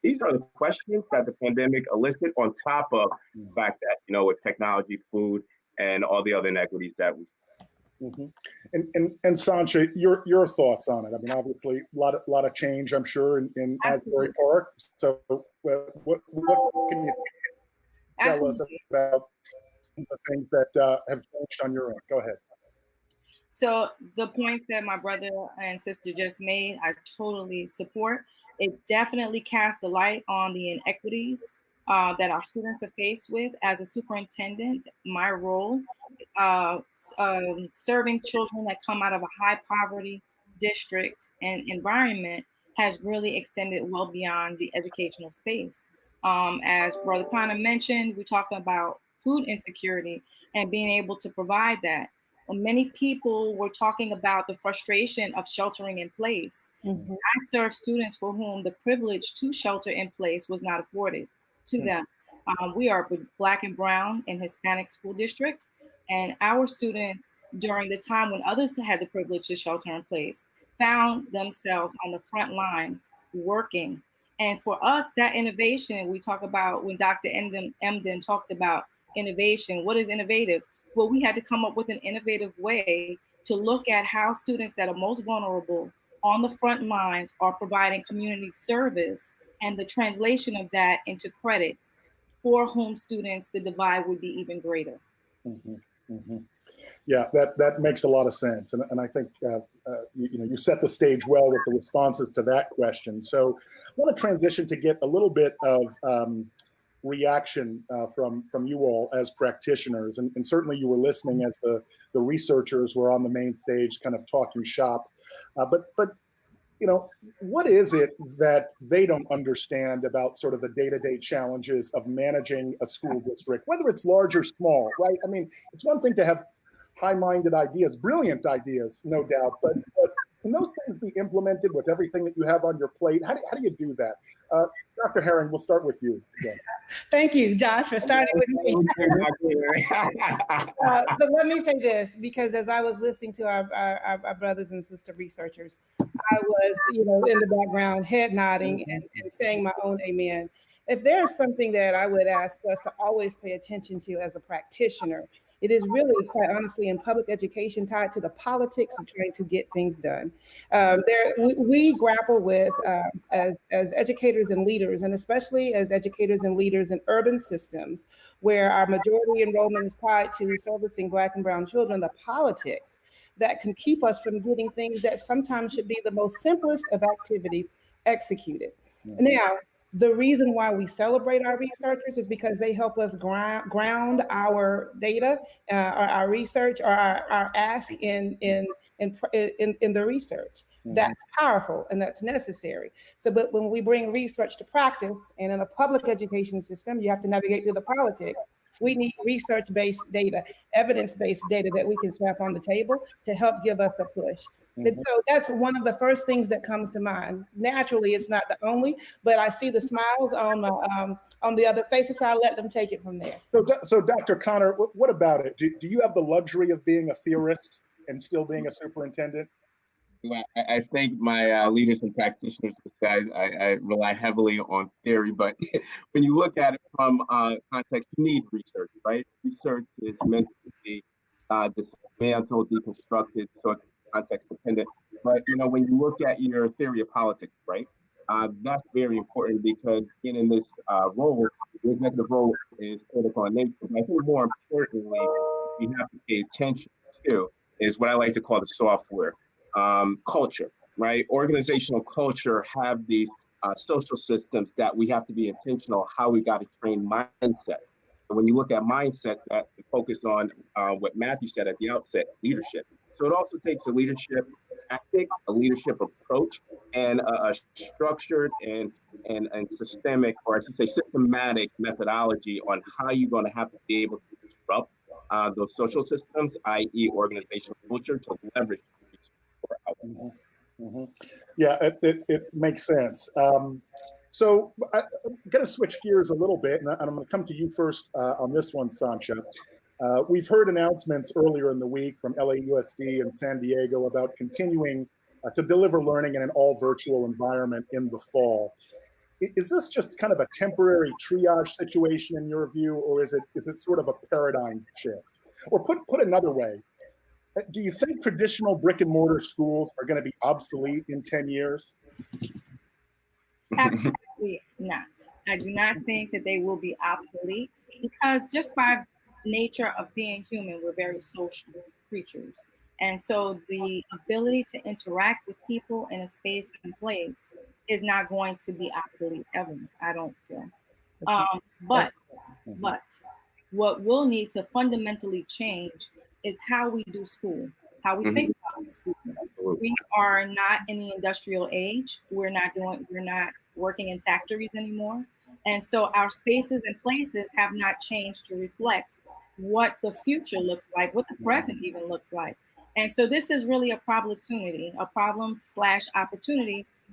these are the questions that the pandemic elicited, on top of the fact that, with technology, food, and all the other inequities that we see. Mm-hmm. And Sancha, your thoughts on it? I mean, obviously, a lot of change, I'm sure, in Asbury Park. So, what can you tell us about the things that have changed on your end? Go ahead. So the points that my brother and sister just made, I totally support. It definitely casts a light on the inequities that our students are faced with. As a superintendent, my role, serving children that come out of a high poverty district and environment has really extended well beyond the educational space. As Brother Connor mentioned, we talk about food insecurity and being able to provide that. Many people were talking about the frustration of sheltering in place. Mhm. I serve students for whom the privilege to shelter in place was not afforded to them. We are Black and Brown and Hispanic school district, and our students, during the time when others had the privilege to shelter in place, found themselves on the front lines working. And for us, that innovation, we talk about when Dr. Emdin talked about innovation. What is innovative? Well, we had to come up with an innovative way to look at how students that are most vulnerable on the front lines are providing community service, and the translation of that into credits, for whom students the divide would be even greater. Mhm, mhm. Yeah, that makes a lot of sense, and I think you set the stage well with the responses to that question. So I want to transition to get a little bit of reaction from you all as practitioners, and certainly you were listening as the researchers were on the main stage, kind of talking shop. But what is it that they don't understand about sort of the day-to-day challenges of managing a school district, whether it's large or small, right? I mean, it's one thing to have high-minded ideas, brilliant ideas, no doubt, but can those things be implemented with everything that you have on your plate? How do you do that? Dr. Herring, we'll start with you again. Thank you, Josh, for starting with me. But let me say this, because as I was listening to our brothers and sister researchers, I was, in the background, head nodding and saying my own amen. If there's something that I would ask us to always pay attention to as a practitioner, it is really, quite honestly, in public education tied to the politics of trying to get things done. We grapple with, as educators and leaders, and especially as educators and leaders in urban systems, where our majority enrollment is tied to servicing Black and Brown children, the politics that can keep us from getting things that sometimes should be the most simplest of activities executed. Now, the reason why we celebrate our researchers is because they help us ground our data, our research, or our ask in the research. That's powerful and that's necessary. So, but when we bring research to practice, and in a public education system, you have to navigate through the politics. We need research-based data, evidence-based data that we can slap on the table to help give us a push. And so that's one of the first things that comes to mind. Naturally, it's not the only, but I see the smiles on the other faces, so I'll let them take it from there. So Dr. Connor, what about it? Do you have the luxury of being a theorist and still being a superintendent? I think my leaders and practitioners would say I rely heavily on theory, but when you look at it from context, you need research, right? Research is meant to be dismantled, deconstructed, so it's context dependent. But when you look at your theory of politics, right? That's very important, because in this role, the executive role is critical in nature. But I think more importantly, we have to pay attention to is what I like to call the software. Culture, right? Organizational culture have these social systems that we have to be intentional how we got to train mindset. And when you look at mindset, that focus on what Matthew said at the outset, leadership. So it also takes a leadership tactic, a leadership approach, and a structured and systemic, or I should say systematic methodology on how you're going to have to be able to disrupt those social systems, i.e. organizational culture, to leverage. Yeah, it makes sense. So I'm going to switch gears a little bit, and I'm going to come to you first on this one, Sancha. We've heard announcements earlier in the week from LAUSD and San Diego about continuing to deliver learning in an all virtual environment in the fall. Is this just kind of a temporary triage situation in your view, or is it sort of a paradigm shift? Or put another way, do you think traditional brick and mortar schools are going to be obsolete in 10 years? Absolutely not. I do not think that they will be obsolete, because just by nature of being human, we're very social creatures. And so the ability to interact with people in a space and place is not going to be obsolete ever, I don't feel. But what will need to fundamentally change is how we do school, how we think about school. We are not in the industrial age. We're not working in factories anymore. And so our spaces and places have not changed to reflect what the future looks like, what the present even looks like. And so this is really a problem/opportunity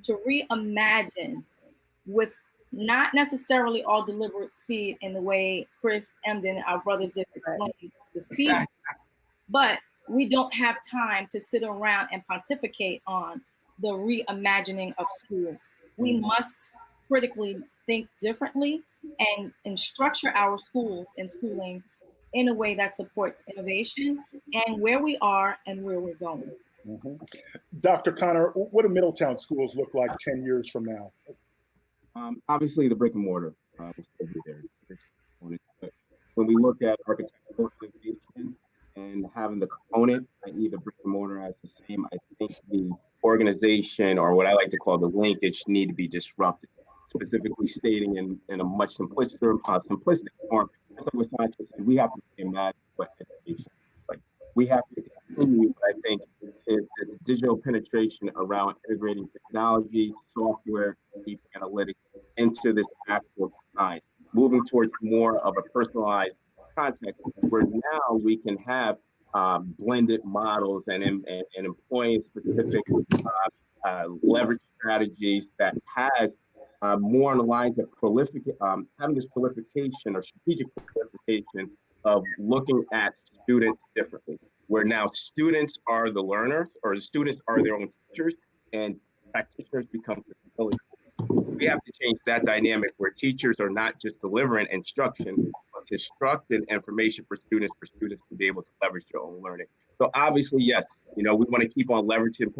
to reimagine with not necessarily all deliberate speed in the way Chris Emdin, our brother, just explained the speed, but we don't have time to sit around and pontificate on the reimagining of schools. We must critically think differently and structure our schools and schooling in a way that supports innovation and where we are and where we're going. Dr. Connor, what do Middletown schools look like 10 years from now? Obviously, the brick and mortar will still be there. When we look at architectural innovation and having the component, i.e. the brick and mortar as the same, I think the organization, or what I like to call the linkage, need to be disrupted. Specifically stating in a much simplistic form, as I was trying to say, we have to reimagine what education is like. We have to continue, I think, is digital penetration around integrating technology, software, deep analytics into this actual design, moving towards more of a personalized context where now we can have blended models and employing specific leverage strategies that has more on the lines of having this proliferation or strategic proliferation of looking at students differently, where now students are the learners or the students are their own teachers and practitioners become facilitators. We have to change that dynamic where teachers are not just delivering instruction, but constructing information for students to be able to leverage their own learning. So obviously, yes, we want to keep on leveraging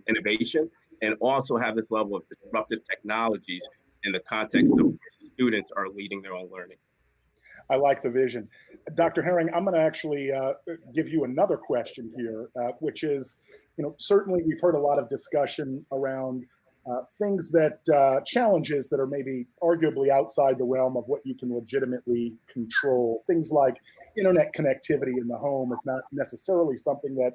innovation and also have this level of disruptive technologies in the context of students are leading their own learning. I like the vision. Dr. Herring, I'm going to actually give you another question here, which is, certainly we've heard a lot of discussion around things that, challenges that are maybe arguably outside the realm of what you can legitimately control. Things like internet connectivity in the home is not necessarily something that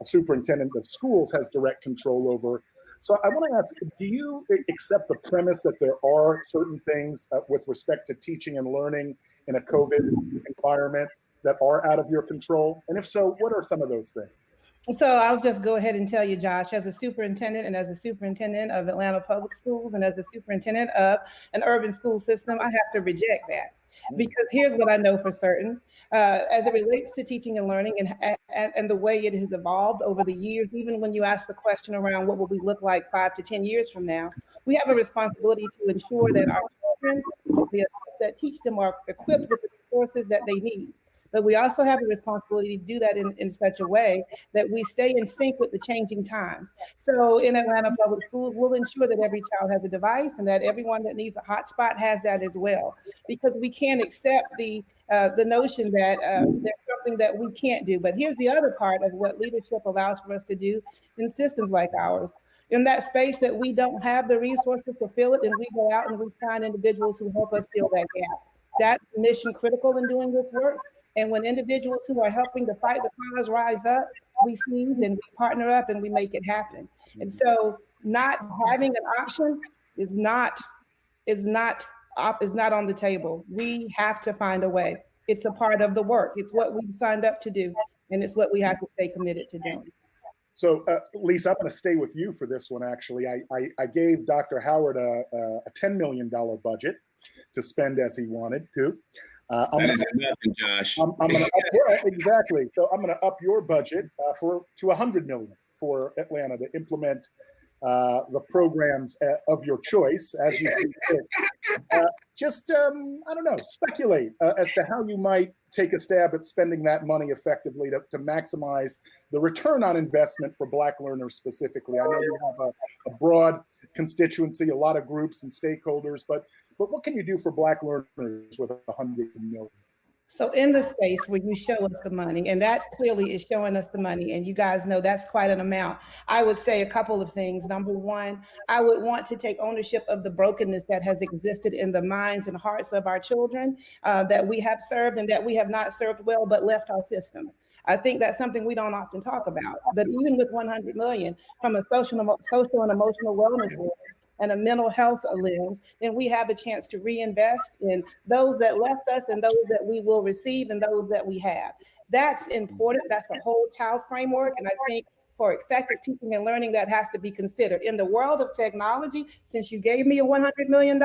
a superintendent of schools has direct control over. So I want to ask, do you accept the premise that there are certain things with respect to teaching and learning in a COVID environment that are out of your control? And if so, what are some of those things? So I'll just go ahead and tell you, Josh, as a superintendent and as a superintendent of Atlanta Public Schools and as a superintendent of an urban school system, I have to reject that. Because here's what I know for certain, as it relates to teaching and learning and the way it has evolved over the years, even when you ask the question around what will we look like 5 to 10 years from now, we have a responsibility to ensure that our children, the adults that teach them, are equipped with the resources that they need. But we also have a responsibility to do that in such a way that we stay in sync with the changing times. So in Atlanta Public Schools, we'll ensure that every child has a device and that everyone that needs a hotspot has that as well. Because we can't accept the notion that there's something that we can't do. But here's the other part of what leadership allows for us to do in systems like ours. In that space that we don't have the resources to fill it, and we go out and we find individuals who help us fill that gap. That's mission critical in doing this work. And when individuals who are helping to fight the cause rise up, we seize and we partner up and we make it happen. And so not having an option is not on the table. We have to find a way. It's a part of the work. It's what we signed up to do, and it's what we have to stay committed to doing. So, Lisa, I'm going to stay with you for this one, actually. I gave Dr. Howard a $10 million budget to spend as he wanted to. That is nothing, Josh. I'm going to exactly. So I'm going to up your budget to $100 million for Atlanta to implement the programs of your choice as you see fit. I don't know, speculate as to how you might take a stab at spending that money effectively to maximize the return on investment for Black learners specifically. I know you have a broad constituency, a lot of groups and stakeholders, but what can you do for Black learners with $100 million? So in the space where you show us the money, and that clearly is showing us the money, and you guys know that's quite an amount, I would say a couple of things. Number one, I would want to take ownership of the brokenness that has existed in the minds and hearts of our children that we have served and that we have not served well, but left our system. I think that's something we don't often talk about. But even with 100 million from a social and emotional wellness lens and a mental health lens, then we have a chance to reinvest in those that left us and those that we will receive and those that we have. That's important. That's a whole child framework. And I think for effective teaching and learning, that has to be considered. In the world of technology, since you gave me a $100 million,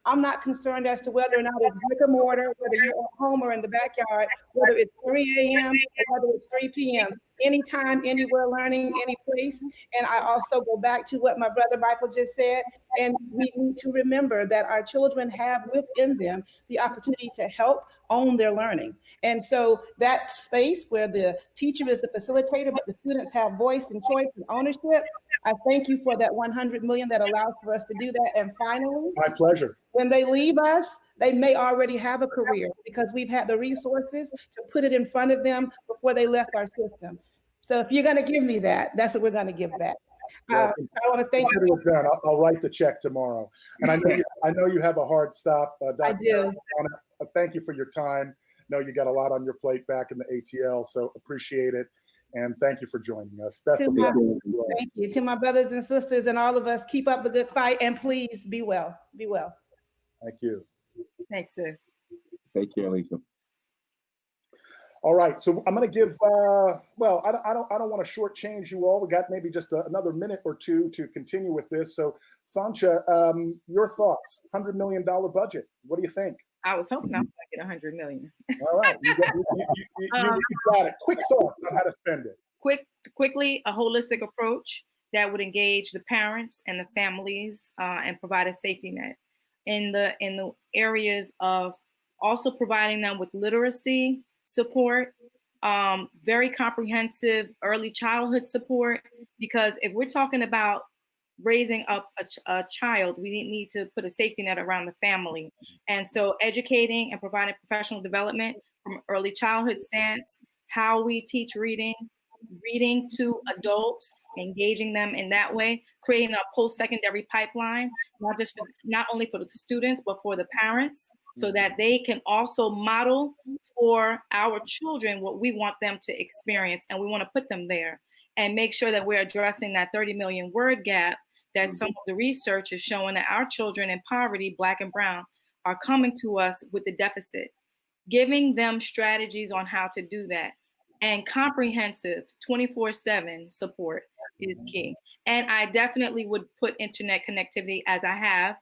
I'm not concerned as to whether or not it's brick or mortar, whether you're at home or in the backyard, whether it's 3 a.m. or whether it's 3 p.m. Anytime, anywhere, learning, any place. And I also go back to what my brother Michael just said, and we need to remember that our children have within them the opportunity to help own their learning. And so that space where the teacher is the facilitator, but the students have voice and choice and ownership, I thank you for that 100 million that allows for us to do that. And finally, my pleasure. When they leave us, they may already have a career because we've had the resources to put it in front of them before they left our system. So if you're going to give me that, that's what we're going to give back. I want to thank you. I'll write the check tomorrow. And I know you have a hard stop. Dr. I do. Thank you for your time. I know you got a lot on your plate back in the ATL, so appreciate it. And thank you for joining us. Best of luck. Thank you. To my brothers and sisters and all of us, keep up the good fight and please be well. Be well. Thank you. Thanks, sis. Take care, Lisa. All right, so I'm going to give. Well, I don't want to shortchange you all. We got maybe just another minute or two to continue with this. So, Sancha, your thoughts? $100 million budget. What do you think? I was hoping I was going to get 100 million. All right, you got it. Quick thoughts on how to spend it. Quickly, a holistic approach that would engage the parents and the families and provide a safety net in the areas of also providing them with literacy support, very comprehensive early childhood support, because if we're talking about raising up a child, we need to put a safety net around the family. And so educating and providing professional development from early childhood stance, how we teach reading to adults, engaging them in that way, creating a post-secondary pipeline, not only for the students, but for the parents, so that they can also model for our children what we want them to experience. And we want to put them there and make sure that we're addressing that 30 million word gap that some of the research is showing that our children in poverty, Black and Brown, are coming to us with the deficit. Giving them strategies on how to do that. And comprehensive 24/7 support is key. And I definitely would put internet connectivity, as I have,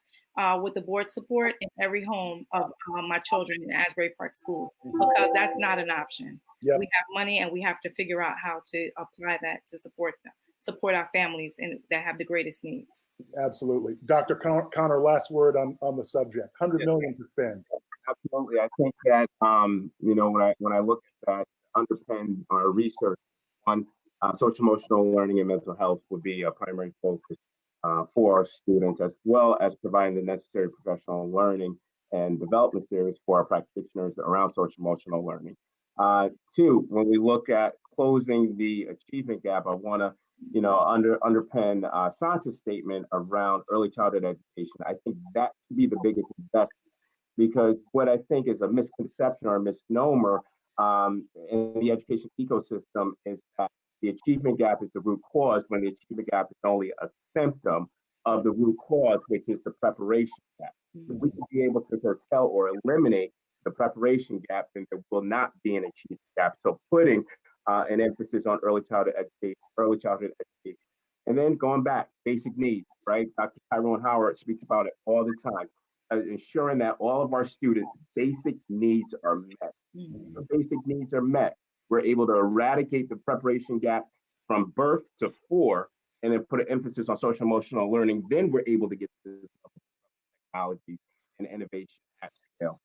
with the board support in every home of my children in Asbury Park schools, because that's not an option. Yep. We have money and we have to figure out how to apply that to support our families and that have the greatest needs. Absolutely. Dr. Connor, last word on the subject. 100 million to spend. Absolutely. I think that, when I look at that, underpin our research on social emotional learning and mental health would be a primary focus for our students, as well as providing the necessary professional learning and development series for our practitioners around social emotional learning. Two, when we look at closing the achievement gap, I want to, underpin Sancha's statement around early childhood education. I think that should be the biggest investment, because what I think is a misconception or a misnomer in the education ecosystem is that the achievement gap is the root cause, when the achievement gap is only a symptom of the root cause, which is the preparation gap. If we can be able to curtail or eliminate the preparation gap, then there will not be an achievement gap. So putting an emphasis on early childhood education. And then going back, basic needs, right? Dr. Tyrone Howard speaks about it all the time, ensuring that all of our students' basic needs are met. The basic needs are met, we're able to eradicate the preparation gap from birth to 4, and then put an emphasis on social emotional learning. Then we're able to get to technologies and innovation at scale.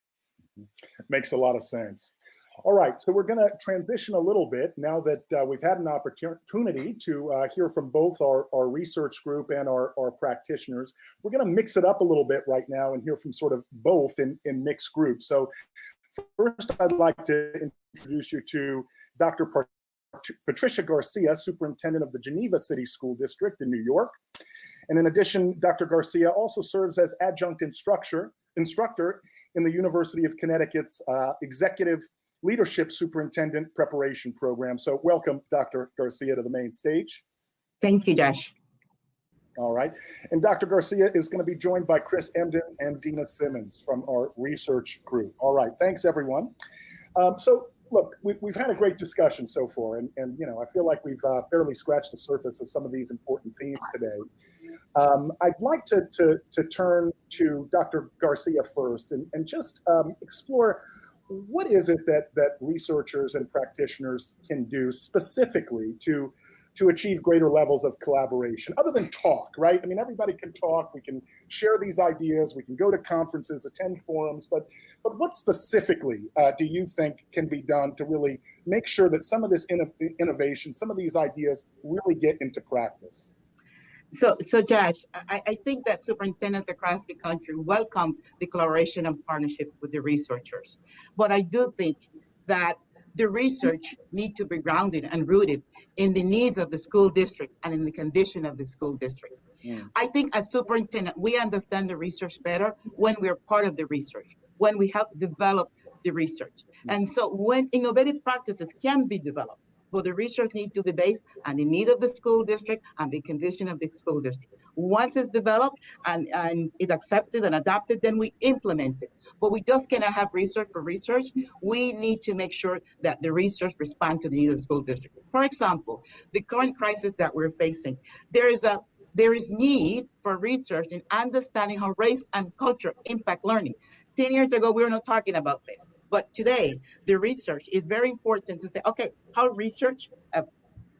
Makes a lot of sense. All right, so we're going to transition a little bit now that we've had an opportunity to hear from both our research group and our practitioners. We're going to mix it up a little bit right now and hear from sort of both in mixed groups. So First, I'd like to introduce you to Dr. Patricia Garcia, Superintendent of the Geneva City School District in New York. And in addition, Dr. Garcia also serves as adjunct instructor in the University of Connecticut's Executive Leadership Superintendent Preparation Program. So welcome, Dr. Garcia, to the main stage. Thank you, Josh. All right. And Dr. Garcia is going to be joined by Chris Emdin and Dena Simmons from our research group. All right. Thanks, everyone. So look, we've had a great discussion so far, and you know, I feel like we've barely scratched the surface of some of these important themes today. I'd like to turn to Dr. Garcia first and just explore what is it that researchers and practitioners can do specifically to achieve greater levels of collaboration, other than talk, right? I mean, everybody can talk, we can share these ideas, we can go to conferences, attend forums, but what specifically do you think can be done to really make sure that some of this innovation, some of these ideas really get into practice? So Josh, I think that superintendents across the country welcome the collaboration and partnership with the researchers. But I do think that the research need to be grounded and rooted in the needs of the school district and in the condition of the school district. I think as superintendent, we understand the research better when we're part of the research, when we help develop the research. And so when innovative practices can be developed, but the research needs to be based on the need of the school district and the condition of the school district. Once it's developed and is accepted and adopted, then we implement it. But we just cannot have research for research. We need to make sure that the research responds to the needs of the school district. For example, the current crisis that we're facing, there is need for research in understanding how race and culture impact learning. 10 years ago, we were not talking about this. But today, the research is very important to say, okay, how research of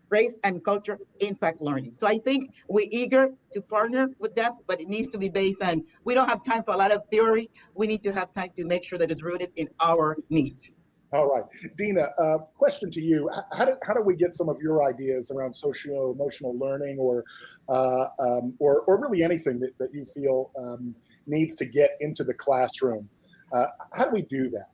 race and culture impact learning. So I think we're eager to partner with them, but it needs to be based on, we don't have time for a lot of theory. We need to have time to make sure that it's rooted in our needs. All right, Dina, question to you. How do we get some of your ideas around socio-emotional learning or really anything that you feel needs to get into the classroom? How do we do that?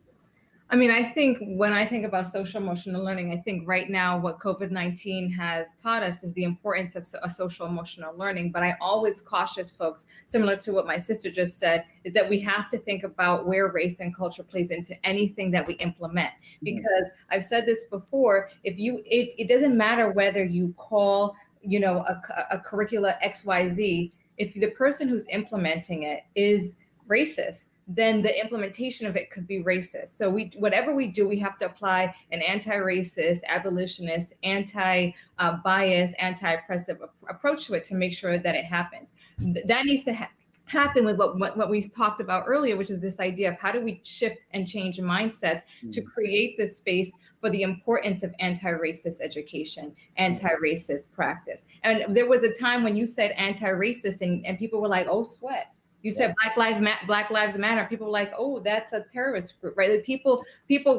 I mean, I think when I think about social emotional learning, I think right now what COVID-19 has taught us is the importance of a social emotional learning. But I always cautious folks, similar to what my sister just said, is that we have to think about where race and culture plays into anything that we implement. Because I've said this before, if it doesn't matter whether you call, you know, a curricula XYZ, if the person who's implementing it is racist, then the implementation of it could be racist. So whatever we do, we have to apply an anti-racist, abolitionist, anti-bias, anti-oppressive approach to it to make sure that it happens. That needs to happen with what we talked about earlier, which is this idea of how do we shift and change mindsets to create this space for the importance of anti-racist education, anti-racist practice. And there was a time when you said anti-racist and people were like, oh, sweat. You said Black Lives Matter. People were like, oh, that's a terrorist group, right? Like people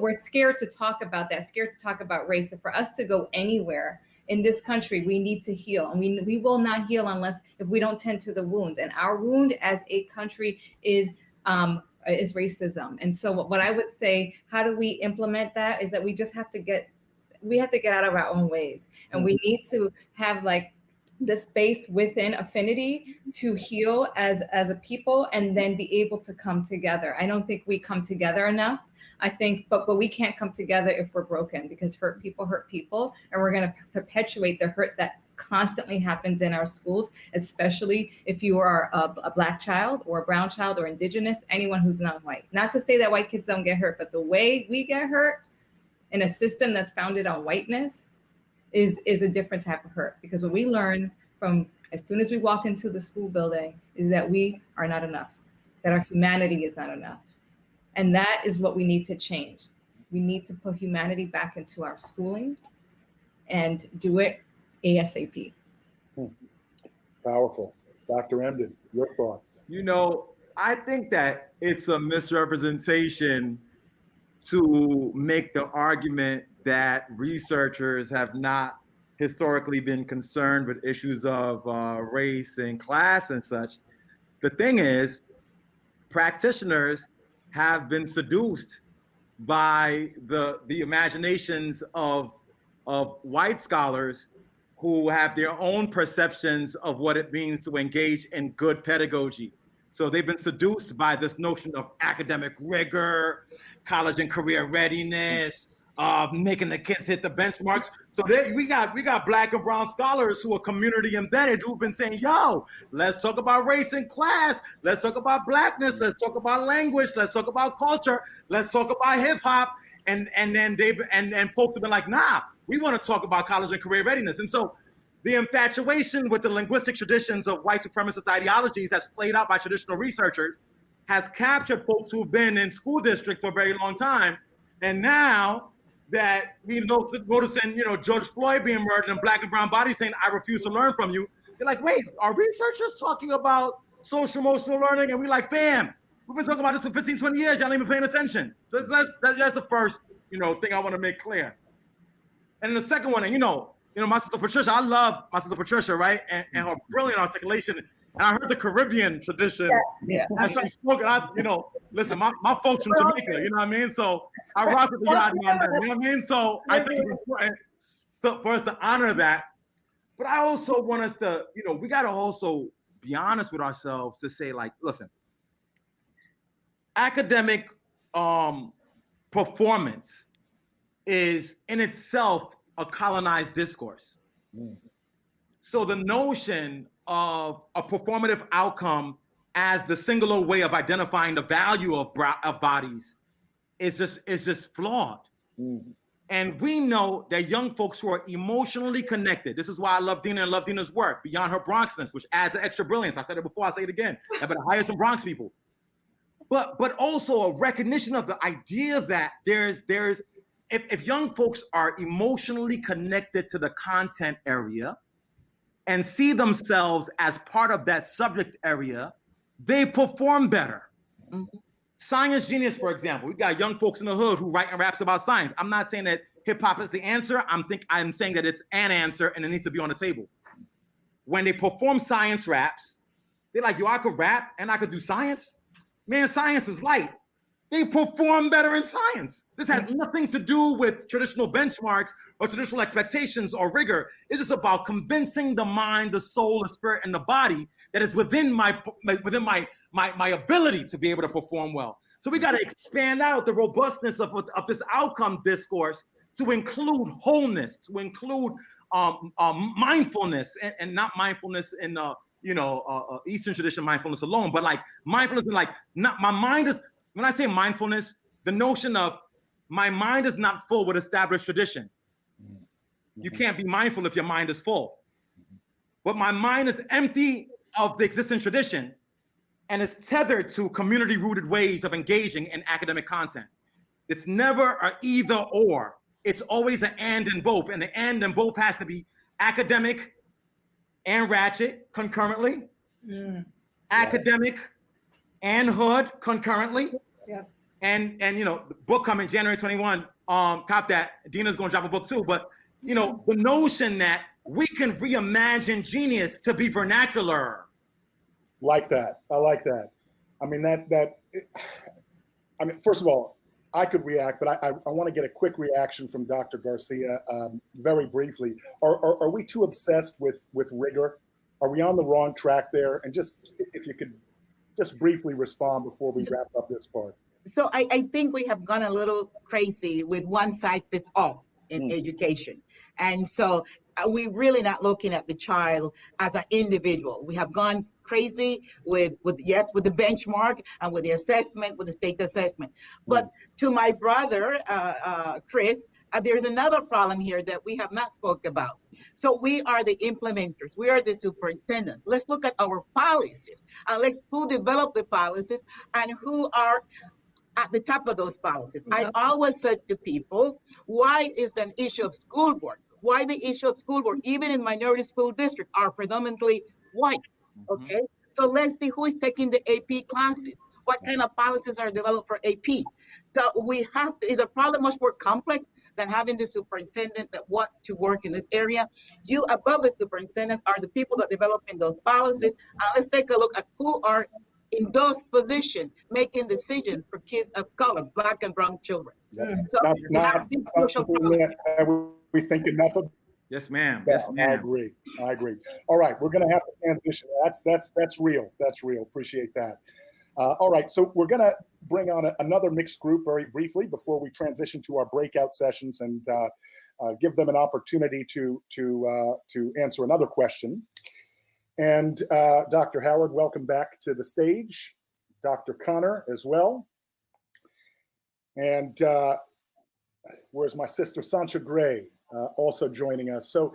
were scared to talk about that, scared to talk about race. And for us to go anywhere in this country, we need to heal. And we will not heal if we don't tend to the wounds. And our wound as a country is racism. And so what I would say, how do we implement that, is that we just have to get out of our own ways. And we need to have like the space within affinity to heal as a people and then be able to come together. I don't think we come together enough. I think, but we can't come together if we're broken, because hurt people, and we're going to perpetuate the hurt that constantly happens in our schools, especially if you are a Black child or a brown child or Indigenous, anyone who's not white. Not to say that white kids don't get hurt, but the way we get hurt in a system that's founded on whiteness is a different type of hurt. Because what we learn from as soon as we walk into the school building is that we are not enough, that our humanity is not enough. And that is what we need to change. We need to put humanity back into our schooling and do it ASAP. It's powerful. Dr. Emdin, your thoughts? You know, I think that it's a misrepresentation to make the argument that researchers have not historically been concerned with issues of race and class and such. The thing is, practitioners have been seduced by the imaginations of white scholars who have their own perceptions of what it means to engage in good pedagogy. So they've been seduced by this notion of academic rigor, college and career readiness, making the kids hit the benchmarks. So we got Black and brown scholars who are community embedded who've been saying, yo, let's talk about race and class. Let's talk about Blackness. Let's talk about language. Let's talk about culture. Let's talk about hip hop. And then folks have been like, nah, we want to talk about college and career readiness. And so the infatuation with the linguistic traditions of white supremacist ideologies as played out by traditional researchers has captured folks who've been in school districts for a very long time. And now that we noticing, George Floyd being murdered and Black and brown bodies saying, I refuse to learn from you. They're like, wait, are researchers talking about social emotional learning? And we're like, fam, we've been talking about this for 15, 20 years. Y'all ain't even paying attention. So that's the first, thing I want to make clear. And the second one, my sister Patricia, I love my sister Patricia, right? And her brilliant articulation. And I heard the Caribbean tradition. Yeah. And she spoke, listen, my folks from Jamaica, you know what I mean? So I rock with the yacht man, you know what I mean? So I think it's important for us to honor that. But I also want us to, we got to also be honest with ourselves to say, like, listen, academic performance is in itself a colonized discourse. So the notion of a performative outcome as the singular way of identifying the value of bodies is just flawed. And we know that young folks who are emotionally connected, this is why I love Dina and love Dina's work, beyond her Bronxness, which adds an extra brilliance. I said it before, I'll say it again. I better hire some Bronx people. But also a recognition of the idea that if young folks are emotionally connected to the content area and see themselves as part of that subject area, they perform better. Science genius, for example, we got young folks in the hood who write and raps about science. I'm not saying that hip hop is the answer. I'm saying that it's an answer and it needs to be on the table. When they perform science raps, they're like, yo, I could rap and I could do science. Man, science is light. They perform better in science. This has nothing to do with traditional benchmarks or traditional expectations or rigor. It's just about convincing the mind, the soul, the spirit, and the body that is within my ability to be able to perform well. So we got to expand out the robustness of this outcome discourse to include wholeness, to include mindfulness, and not mindfulness in Eastern tradition mindfulness alone, but like mindfulness in like not my mind is. When I say mindfulness, the notion of my mind is not full with established tradition. You can't be mindful if your mind is full. But my mind is empty of the existing tradition and is tethered to community-rooted ways of engaging in academic content. It's never an either or. It's always an and in both. And the and in both has to be academic and ratchet concurrently, academic and hood concurrently. Yeah. And the book coming January 21, cop that. Dina's gonna drop a book too. But the notion that we can reimagine genius to be vernacular. Like that. I like that. I mean, first of all, I could react, but I want to get a quick reaction from Dr. Garcia very briefly. Are we too obsessed with rigor? Are we on the wrong track there? And just if you could just briefly respond before we wrap up this part. So I think we have gone a little crazy with one size fits all in education. And so we're really not looking at the child as an individual. We have gone crazy with the benchmark and with the assessment, with the state assessment. But to my brother, Chris, there's another problem here that we have not spoke about. So we are the implementers. We are the superintendent. Let's look at our policies and let's who developed the policies and who are at the top of those policies. I always said to people, why is the issue of school board? Why the issue of school board, even in minority school districts, are predominantly white, okay? So let's see who is taking the AP classes. What kind of policies are developed for AP? So we have to, is a problem much more complex than having the superintendent that want to work in this area. You above the superintendent are the people that developing those policies. Let's take a look at who are in those positions making decisions for kids of color, Black and brown children. So we have these social problems. We think enough of. Yes, ma'am. Yeah, Yes, ma'am. I agree. All right, we're going to have to transition. That's real. That's real. Appreciate that. All right, so we're going to bring on another mixed group very briefly before we transition to our breakout sessions and give them an opportunity to answer another question. And Dr. Howard, welcome back to the stage. Dr. Connor as well. And where's my sister Sancha Gray? Also joining us. So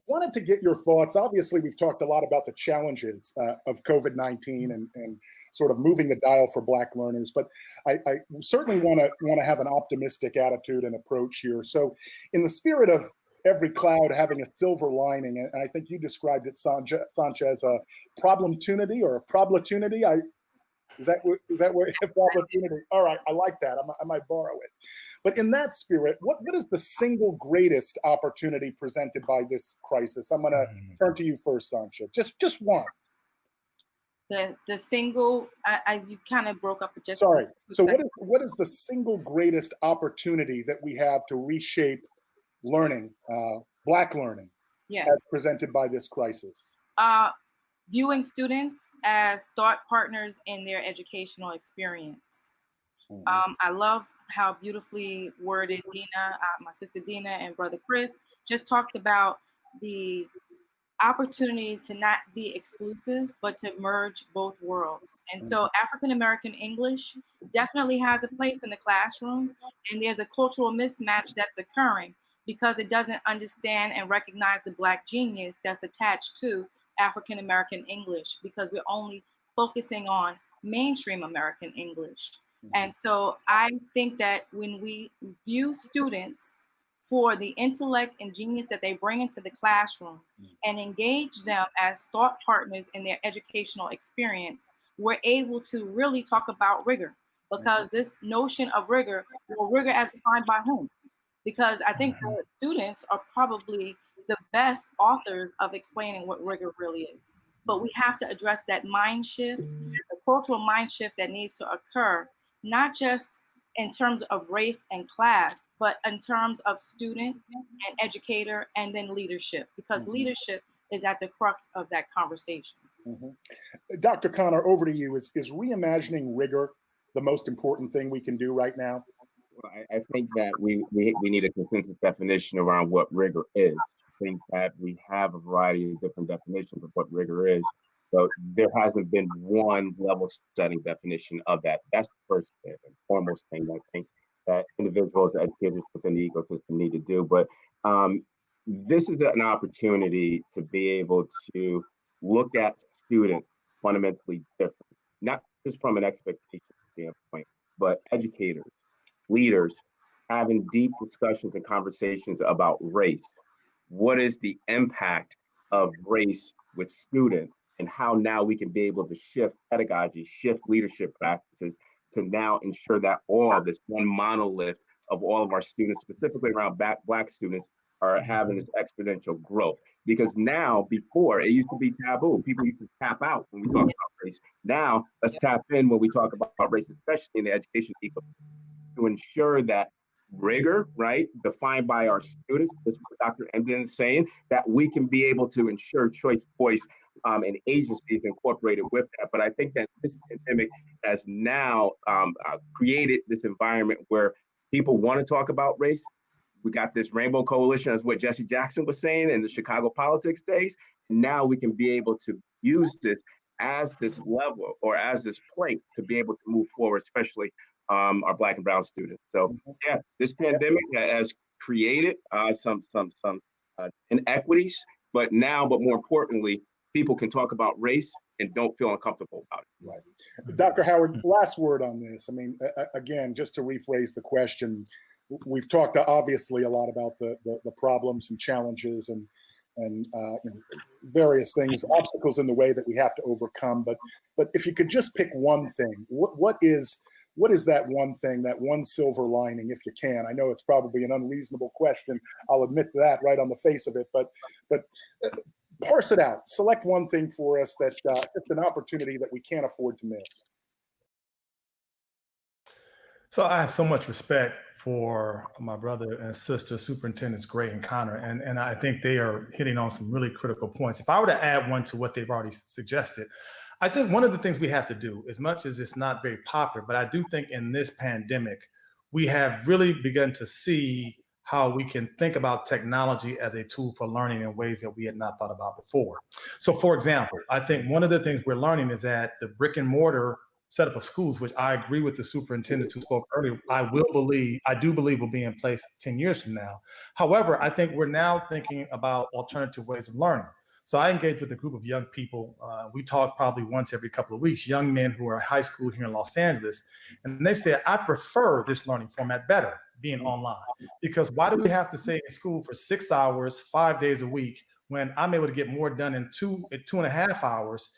wanted to get your thoughts. Obviously, we've talked a lot about the challenges of COVID-19 and sort of moving the dial for Black learners, but I certainly want to have an optimistic attitude and approach here. So in the spirit of every cloud having a silver lining, and I think you described it, Sancha, as a problemtunity or a problatunity. Is that what opportunity? All right, I like that. I might borrow it. But in that spirit, what is the single greatest opportunity presented by this crisis? I'm going to turn to you first, Sancha. Just one. The single. You kind of broke up. Just sorry. So what is the single greatest opportunity that we have to reshape learning, Black learning, as presented by this crisis? Viewing students as thought partners in their educational experience. I love how beautifully worded Dina, my sister Dina and brother Chris just talked about the opportunity to not be exclusive, but to merge both worlds. And so African-American English definitely has a place in the classroom, and there's a cultural mismatch that's occurring because it doesn't understand and recognize the Black genius that's attached to African-American English, because we're only focusing on mainstream American English. And so I think that when we view students for the intellect and genius that they bring into the classroom and engage them as thought partners in their educational experience, we're able to really talk about rigor, because this notion of rigor, well, rigor as defined by whom? Because I think the students are probably the best authors of explaining what rigor really is. But we have to address that mind shift, the cultural mind shift that needs to occur, not just in terms of race and class, but in terms of student and educator and then leadership, because leadership is at the crux of that conversation. Dr. Connor, over to you. Is reimagining rigor the most important thing we can do right now? Well, I think that we need a consensus definition around what rigor is. I think that we have a variety of different definitions of what rigor is, but there hasn't been one level setting definition of that. That's the first and foremost thing I think that individuals, educators within the ecosystem need to do. But this is an opportunity to be able to look at students fundamentally different, not just from an expectation standpoint, but educators, leaders, having deep discussions and conversations about race. What is the impact of race with students, and how now we can be able to shift pedagogy, shift leadership practices to now ensure that all of this one monolith of all of our students, specifically around Black students, are having this exponential growth. Because now, before, it used to be taboo. People used to tap out when we talk about race. Now, let's tap in when we talk about race, especially in the education ecosystem, to ensure that rigor, right, defined by our students, this is what Dr. Emdin is saying, that we can be able to ensure choice, voice, and agencies incorporated with that. But I think that this pandemic has now created this environment where people want to talk about race. We got this Rainbow Coalition, as what Jesse Jackson was saying in the Chicago politics days. Now we can be able to use this as this level or as this plate to be able to move forward, especially our Black and brown students. So yeah, this pandemic has created some inequities, but more importantly, people can talk about race and don't feel uncomfortable about it. Right. Dr. Howard, last word on this. I mean, again, just to rephrase the question, we've talked obviously a lot about the problems and challenges and various things, obstacles in the way that we have to overcome. But if you could just pick one thing, what is that one thing, that one silver lining, if you can? I know it's probably an unreasonable question. I'll admit that right on the face of it. But parse it out. Select one thing for us that it's an opportunity that we can't afford to miss. So I have so much respect for my brother and sister, Superintendents Gray and Connor, and I think they are hitting on some really critical points. If I were to add one to what they've already suggested, I think one of the things we have to do, as much as it's not very popular, but I do think in this pandemic, we have really begun to see how we can think about technology as a tool for learning in ways that we had not thought about before. So for example, I think one of the things we're learning is that the brick and mortar setup of schools, which I agree with the superintendent who spoke earlier, I do believe will be in place 10 years from now. However, I think we're now thinking about alternative ways of learning. So I engage with a group of young people. We talk probably once every couple of weeks, young men who are in high school here in Los Angeles. And they say, I prefer this learning format better, being online. Because why do we have to stay in school for 6 hours, 5 days a week, when I'm able to get more done in 2.5 hours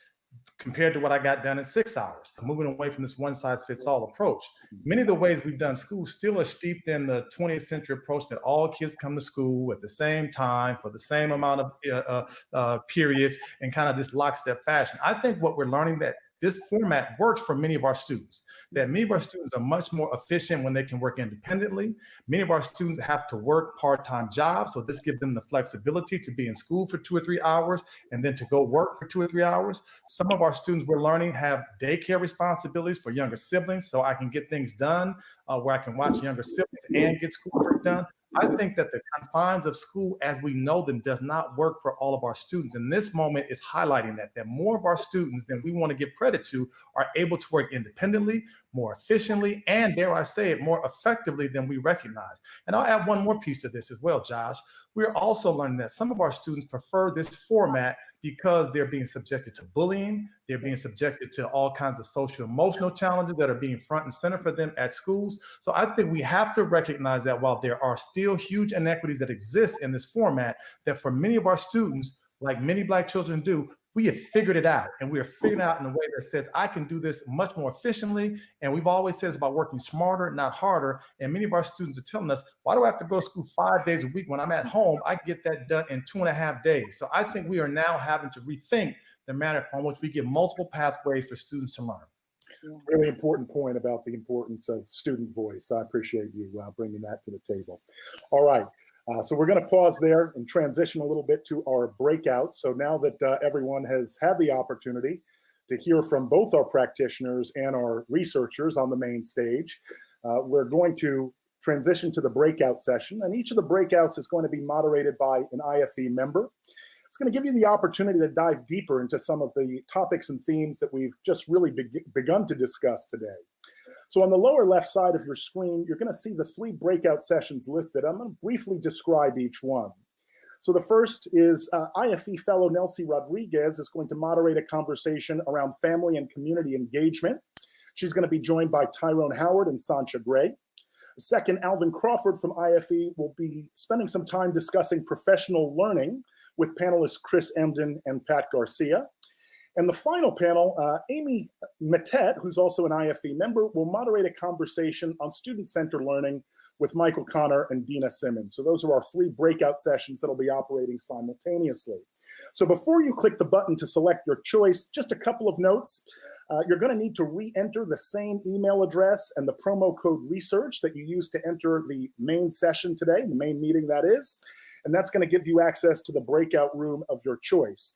compared to what I got done in 6 hours, moving away from this one-size-fits-all approach. Many of the ways we've done school still are steeped in the 20th century approach that all kids come to school at the same time for the same amount of periods and kind of this lockstep fashion. I think what we're learning that this format works for many of our students, that many of our students are much more efficient when they can work independently. Many of our students have to work part-time jobs, so this gives them the flexibility to be in school for 2 or 3 hours and then to go work for 2 or 3 hours. Some of our students we're learning have daycare responsibilities for younger siblings, so I can get things done where I can watch younger siblings and get schoolwork done. I think that the confines of school as we know them does not work for all of our students. And this moment is highlighting that more of our students than we want to give credit to are able to work independently, more efficiently, and dare I say it, more effectively than we recognize. And I'll add one more piece to this as well, Josh. We're also learning that some of our students prefer this format because they're being subjected to bullying, they're being subjected to all kinds of social emotional challenges that are being front and center for them at schools. So I think we have to recognize that while there are still huge inequities that exist in this format, that for many of our students, like many Black children do, we have figured it out, and we are figuring it out in a way that says, I can do this much more efficiently. And we've always said it's about working smarter, not harder. And many of our students are telling us, why do I have to go to school 5 days a week when I'm at home? I get that done in 2.5 days. So I think we are now having to rethink the manner upon which we get multiple pathways for students to learn. Really important point about the importance of student voice. I appreciate you bringing that to the table. All right. So we're going to pause there and transition a little bit to our breakout. So now that everyone has had the opportunity to hear from both our practitioners and our researchers on the main stage, we're going to transition to the breakout session. And each of the breakouts is going to be moderated by an IFE member. It's going to give you the opportunity to dive deeper into some of the topics and themes that we've just really begun to discuss today. So on the lower left side of your screen, you're going to see the 3 breakout sessions listed. I'm going to briefly describe each one. So the first is IFE fellow Nelsie Rodriguez is going to moderate a conversation around family and community engagement. She's going to be joined by Tyrone Howard and Sancha Gray. Second, Alvin Crawford from IFE will be spending some time discussing professional learning with panelists Chris Emdin and Pat Garcia. And the final panel, Amy Mattet, who's also an IFE member, will moderate a conversation on student-centered learning with Michael Connor and Dena Simmons. So those are our 3 breakout sessions that'll be operating simultaneously. So before you click the button to select your choice, just a couple of notes. You're going to need to re-enter the same email address and the promo code research that you used to enter the main session today, the main meeting that is, and that's going to give you access to the breakout room of your choice.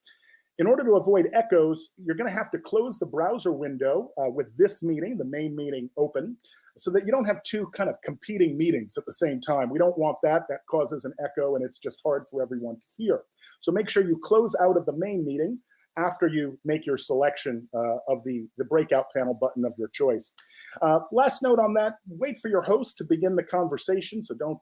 In order to avoid echoes, you're going to have to close the browser window with this meeting, the main meeting, open, so that you don't have 2 kind of competing meetings at the same time. We don't want that. That causes an echo, and it's just hard for everyone to hear. So make sure you close out of the main meeting after you make your selection of the breakout panel button of your choice. Last note on that, wait for your host to begin the conversation, so don't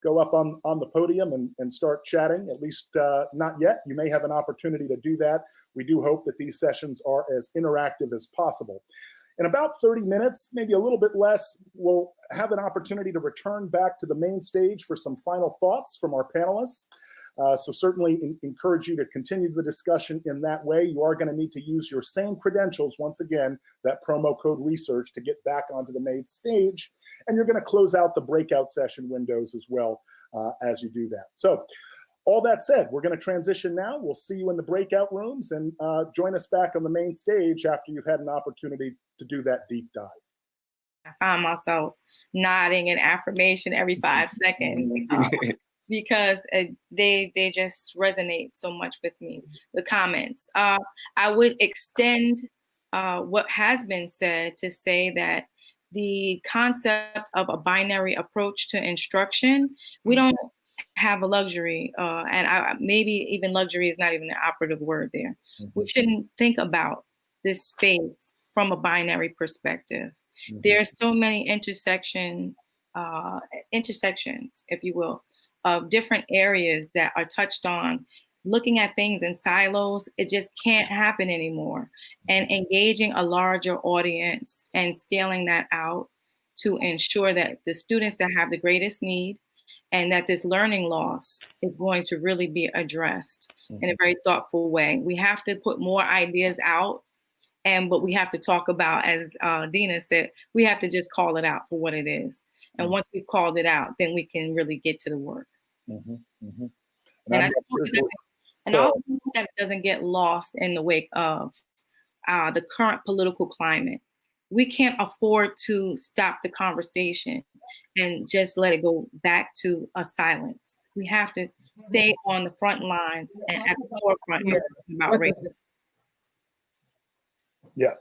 go up on the podium and start chatting, at least not yet. You may have an opportunity to do that. We do hope that these sessions are as interactive as possible. In about 30 minutes, maybe a little bit less, we'll have an opportunity to return back to the main stage for some final thoughts from our panelists. So certainly encourage you to continue the discussion in that way. You are going to need to use your same credentials, once again, that promo code research, to get back onto the main stage. And you're going to close out the breakout session windows as well as you do that. So all that said, we're going to transition now. We'll see you in the breakout rooms, and join us back on the main stage after you've had an opportunity to do that deep dive. I found myself nodding in affirmation every 5 seconds because they just resonate so much with me, the comments. I would extend what has been said to say that the concept of a binary approach to instruction, we don't have a luxury, and maybe even luxury is not even the operative word there. We shouldn't think about this space from a binary perspective. There are so many intersections, if you will, of different areas that are touched on. Looking at things in silos, it just can't happen anymore. And engaging a larger audience and scaling that out to ensure that the students that have the greatest need and that this learning loss is going to really be addressed in a very thoughtful way. We have to put more ideas out, but we have to talk about, as Dina said, we have to just call it out for what it is. And once we've called it out, then we can really get to the work. And I also hope that it doesn't get lost in the wake of the current political climate. We can't afford to stop the conversation and just let it go back to a silence. We have to stay on the front lines and at the forefront about race. Yeah,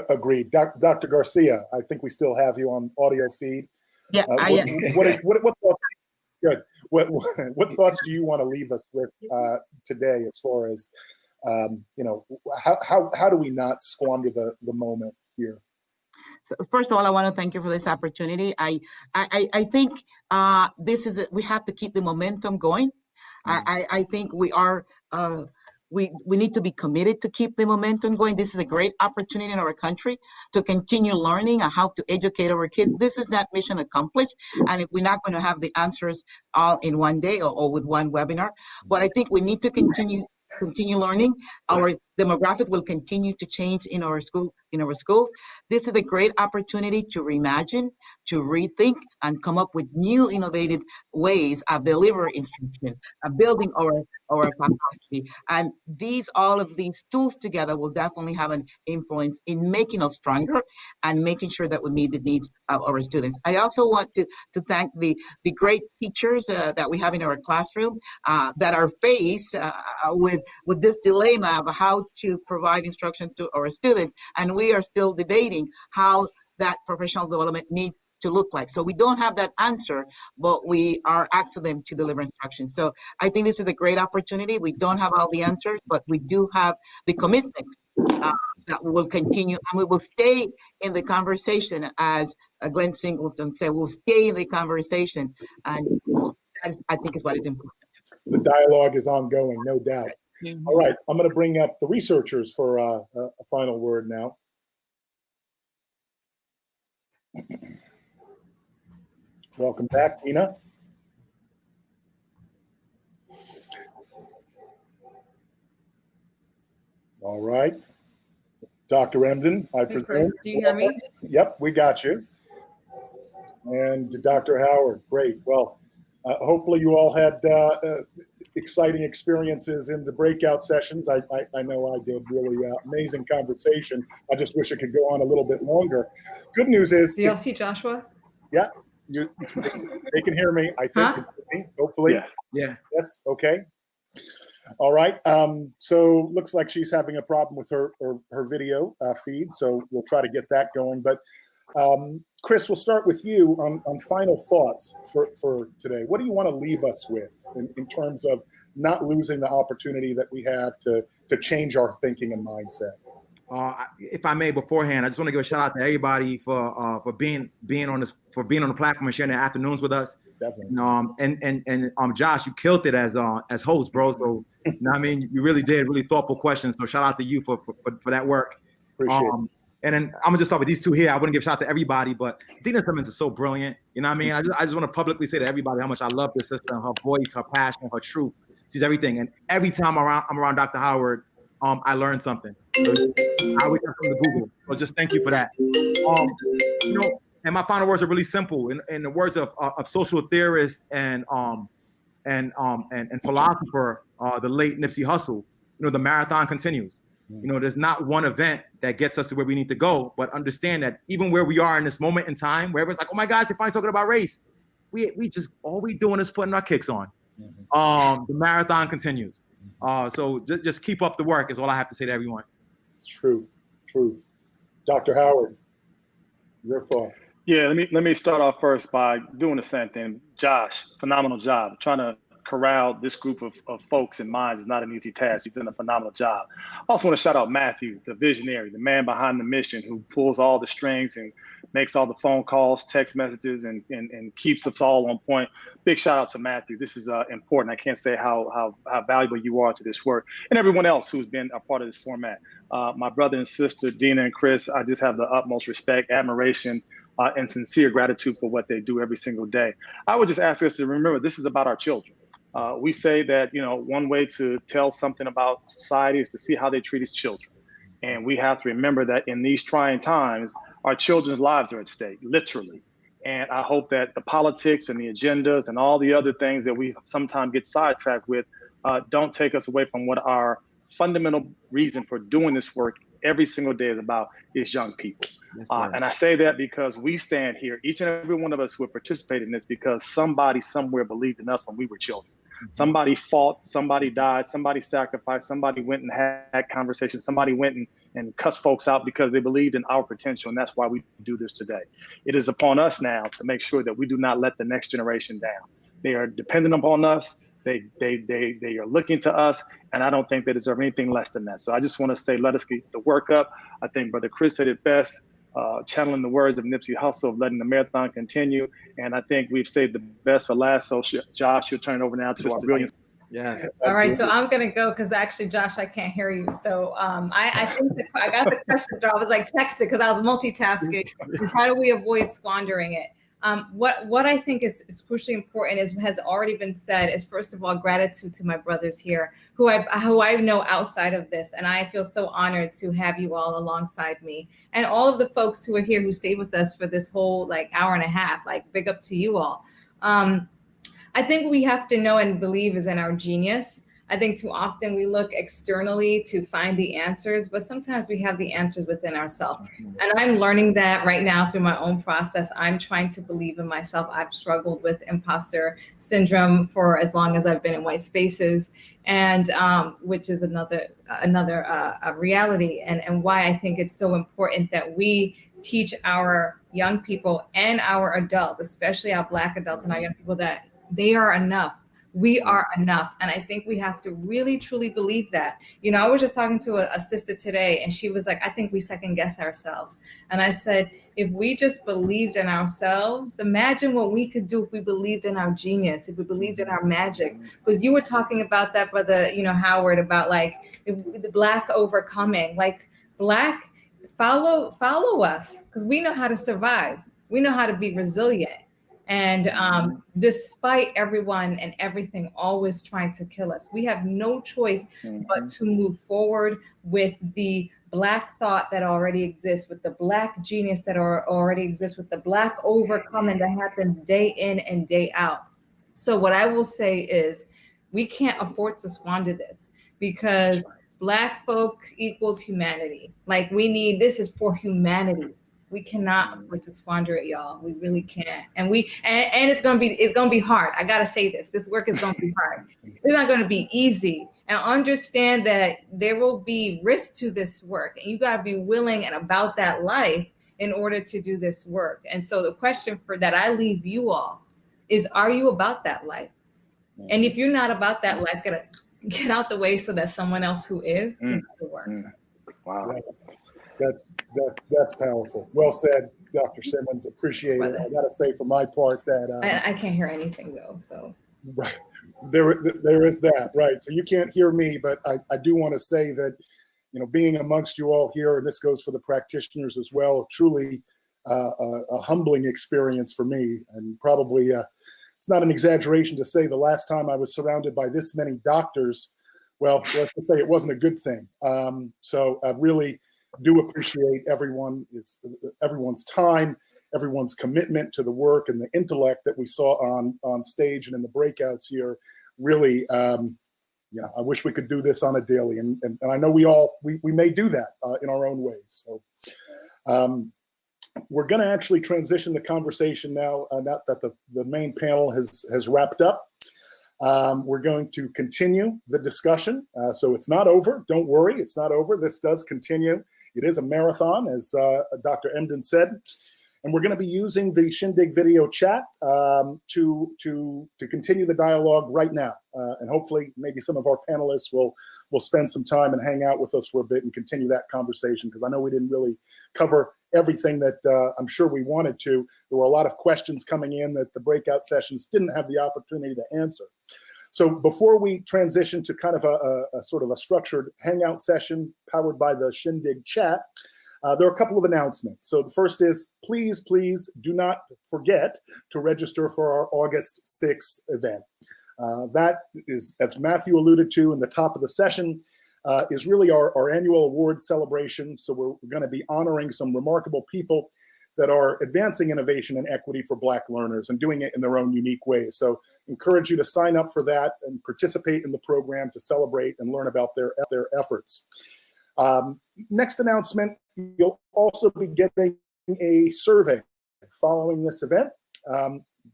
agreed. Dr. Garcia, I think we still have you on audio feed. Yeah, what thoughts? Good. What thoughts do you want to leave us with today, as far as how do we not squander the moment here? So first of all, I want to thank you for this opportunity. I think we have to keep the momentum going. I think we are. We need to be committed to keep the momentum going. This is a great opportunity in our country to continue learning on how to educate our kids. This is not mission accomplished, and if we're not going to have the answers all in one day or with one webinar, but I think we need to continue learning. Our demographic will continue to change in our schools. This is a great opportunity to reimagine, to rethink, and come up with new innovative ways of delivering instruction, of building our capacity. And all of these tools together will definitely have an influence in making us stronger and making sure that we meet the needs of our students. I also want to thank the great teachers that we have in our classroom that are faced with this dilemma of how to provide instruction to our students. And we are still debating how that professional development needs to look like. So we don't have that answer, but we are asking them to deliver instruction. So I think this is a great opportunity. We don't have all the answers, but we do have the commitment that we will continue, and we will stay in the conversation, as Glenn Singleton said, we'll stay in the conversation. And that is, I think, is what is important. The dialogue is ongoing, no doubt. All right, I'm going to bring up the researchers for a final word now. Welcome back, Dina. All right. Dr. Emdin, I presume. Chris, do you hear me? Yep, we got you. And Dr. Howard, great. Well, hopefully you all had exciting experiences in the breakout sessions. I know I did. Really amazing conversation. I just wish it could go on a little bit longer. Good news is— Do y'all see Joshua? Yeah, they can hear me, I think. Hopefully. Yes. Yeah. Yes, okay. All right, so looks like she's having a problem with her video feed, so we'll try to get that going. But Chris, we'll start with you on final thoughts for today. What do you want to leave us with in terms of not losing the opportunity that we have to change our thinking and mindset? If I may, beforehand, I just want to give a shout out to everybody for being on the platform and sharing their afternoons with us. Definitely. And Josh, you killed it as host, bro. So you know what I mean, you really did, really thoughtful questions. So shout out to you for that work. Appreciate it. And then I'm gonna just start with these two here. I wouldn't give a shout out to everybody, but Dena Simmons is so brilliant. You know what I mean? I just want to publicly say to everybody how much I love this sister, her voice, her passion, her truth. She's everything. And every time I'm around Dr. Howard, I learn something. So I always come from the Google. So just thank you for that. And my final words are really simple. In the words of social theorist and and philosopher, the late Nipsey Hussle, the marathon continues. There's not one event that gets us to where we need to go, but understand that even where we are in this moment in time, where it's like, oh my gosh, they're finally talking about race. We just, all we doing is putting our kicks on. The marathon continues. So just keep up the work is all I have to say to everyone. It's truth. Dr. Howard, your thought. Yeah, let me start off first by doing the same thing. Josh, phenomenal job. Trying to corral this group of folks and minds is not an easy task. You've done a phenomenal job. I also want to shout out Matthew, the visionary, the man behind the mission who pulls all the strings and makes all the phone calls, text messages, and keeps us all on point. Big shout out to Matthew. This is important. I can't say how valuable you are to this work, and everyone else who's been a part of this format. My brother and sister, Dina and Chris, I just have the utmost respect, admiration, and sincere gratitude for what they do every single day. I would just ask us to remember this is about our children. We say that, one way to tell something about society is to see how they treat its children. And we have to remember that in these trying times, our children's lives are at stake, literally. And I hope that the politics and the agendas and all the other things that we sometimes get sidetracked with don't take us away from what our fundamental reason for doing this work every single day is about, is young people. And I say that because we stand here, each and every one of us who have participated in this, because somebody somewhere believed in us when we were children. Somebody fought, somebody died, somebody sacrificed, somebody went and had conversations, somebody went and cussed folks out because they believed in our potential, and that's why we do this today. It is upon us now to make sure that we do not let the next generation down. They are dependent upon us. They are looking to us, and I don't think they deserve anything less than that. So I just want to say, let us get the work up. I think Brother Chris said it best, channeling the words of Nipsey Hussle of letting the marathon continue. And I think we've saved the best for last. So Josh, you'll turn it over now to our brilliant. Yeah. All right, so I'm gonna go because actually, Josh, I can't hear you. So I think I got the question, but I was like texted because I was multitasking. Is how do we avoid squandering it? What I think is crucially important has already been said is, first of all, gratitude to my brothers here who I know outside of this, and I feel so honored to have you all alongside me, and all of the folks who are here who stayed with us for this whole hour and a half. Big up to you all. I think we have to know and believe is in our genius. I think too often we look externally to find the answers, but sometimes we have the answers within ourselves. And I'm learning that right now through my own process. I'm trying to believe in myself. I've struggled with imposter syndrome for as long as I've been in white spaces, and which is another reality, and why I think it's so important that we teach our young people and our adults, especially our Black adults and our young people, that they are enough. We are enough. And I think we have to really, truly believe that. I was just talking to a sister today, and she was like, I think we second guess ourselves. And I said, if we just believed in ourselves, imagine what we could do if we believed in our genius, if we believed in our magic. Because you were talking about that, Brother, Howard, about if the Black overcoming, Black, follow us, because we know how to survive. We know how to be resilient. And despite everyone and everything always trying to kill us, we have no choice but to move forward with the Black thought that already exists, with the Black genius that already exists, with the Black overcoming that happens day in and day out. So what I will say is we can't afford to squander this, because Black folk equals humanity. This is for humanity. We cannot afford to squander it, y'all. We really can't. And it's gonna be hard. I gotta say this. This work is gonna be hard. It's not gonna be easy. And understand that there will be risk to this work. And you gotta be willing and about that life in order to do this work. And so the question that I leave you all is, are you about that life? And if you're not about that life, get out the way so that someone else who is can do the work. Wow. That's powerful. Well said, Dr. Simmons. Appreciate it. I gotta say, for my part, that I can't hear anything though. So right there is that, right? So you can't hear me, but I do want to say that being amongst you all here, and this goes for the practitioners as well, truly a humbling experience for me, and probably it's not an exaggeration to say the last time I was surrounded by this many doctors, well, let's say it wasn't a good thing. So really. do appreciate everyone's time, everyone's commitment to the work and the intellect that we saw on stage and in the breakouts here. Really, I wish we could do this on a daily, and I know we may do that in our own ways. So we're going to actually transition the conversation now. Now that the main panel has wrapped up. We're going to continue the discussion. So it's not over. Don't worry, it's not over. This does continue. It is a marathon, as Dr. Emdin said. And we're going to be using the Shindig video chat to continue the dialogue right now. And hopefully maybe some of our panelists will spend some time and hang out with us for a bit and continue that conversation, because I know we didn't really cover everything that I'm sure we wanted to. There were a lot of questions coming in that the breakout sessions didn't have the opportunity to answer. So before we transition to kind of a sort of a structured hangout session powered by the Shindig chat, there are a couple of announcements. So the first is, please do not forget to register for our August 6th event. That is, as Matthew alluded to in the top of the session, is really our annual awards celebration. So we're going to be honoring some remarkable people that are advancing innovation and equity for Black learners and doing it in their own unique ways. So encourage you to sign up for that and participate in the program to celebrate and learn about their efforts. Next announcement, you'll also be getting a survey following this event.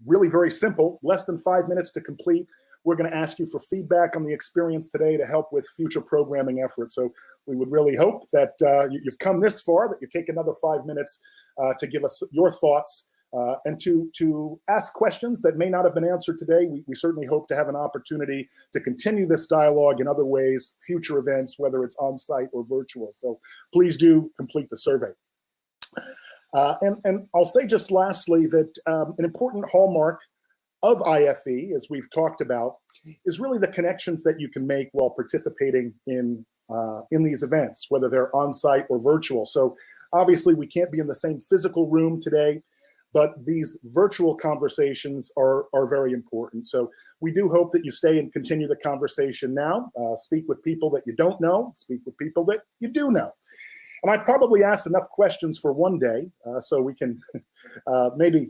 Really very simple, less than 5 minutes to complete. We're going to ask you for feedback on the experience today to help with future programming efforts. So we would really hope that you've come this far, that you take another 5 minutes to give us your thoughts and to ask questions that may not have been answered today. We certainly hope to have an opportunity to continue this dialogue in other ways, future events, whether it's on-site or virtual. So please do complete the survey. And I'll say just lastly that an important hallmark of IFE, as we've talked about, is really the connections that you can make while participating in these events, whether they're on-site or virtual. So obviously we can't be in the same physical room today, but these virtual conversations are very important. So we do hope that you stay and continue the conversation now. Speak with people that you don't know, speak with people that you do know. And I probably asked enough questions for one day, so we can maybe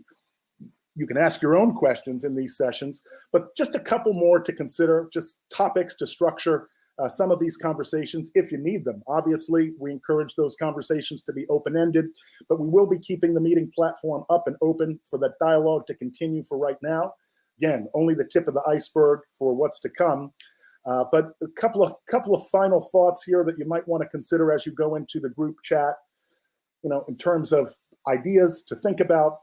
you can ask your own questions in these sessions, but just a couple more to consider, just topics to structure some of these conversations if you need them. Obviously, we encourage those conversations to be open-ended, but we will be keeping the meeting platform up and open for that dialogue to continue for right now. Again, only the tip of the iceberg for what's to come. But a couple of final thoughts here that you might want to consider as you go into the group chat, in terms of ideas to think about.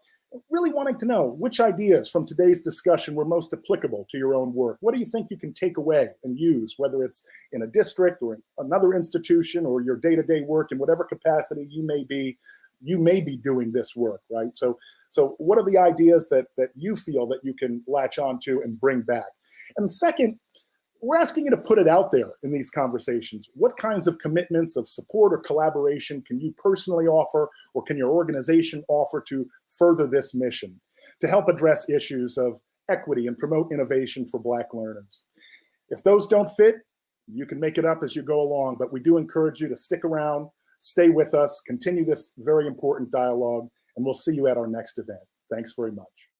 Really wanting to know which ideas from today's discussion were most applicable to your own work. What do you think you can take away and use, whether it's in a district or in another institution or your day-to-day work in whatever capacity you may be doing this work, right? So what are the ideas that you feel that you can latch onto and bring back? And second, we're asking you to put it out there in these conversations. What kinds of commitments of support or collaboration can you personally offer, or can your organization offer to further this mission, to help address issues of equity and promote innovation for Black learners? If those don't fit, you can make it up as you go along, but we do encourage you to stick around, stay with us, continue this very important dialogue, and we'll see you at our next event. Thanks very much.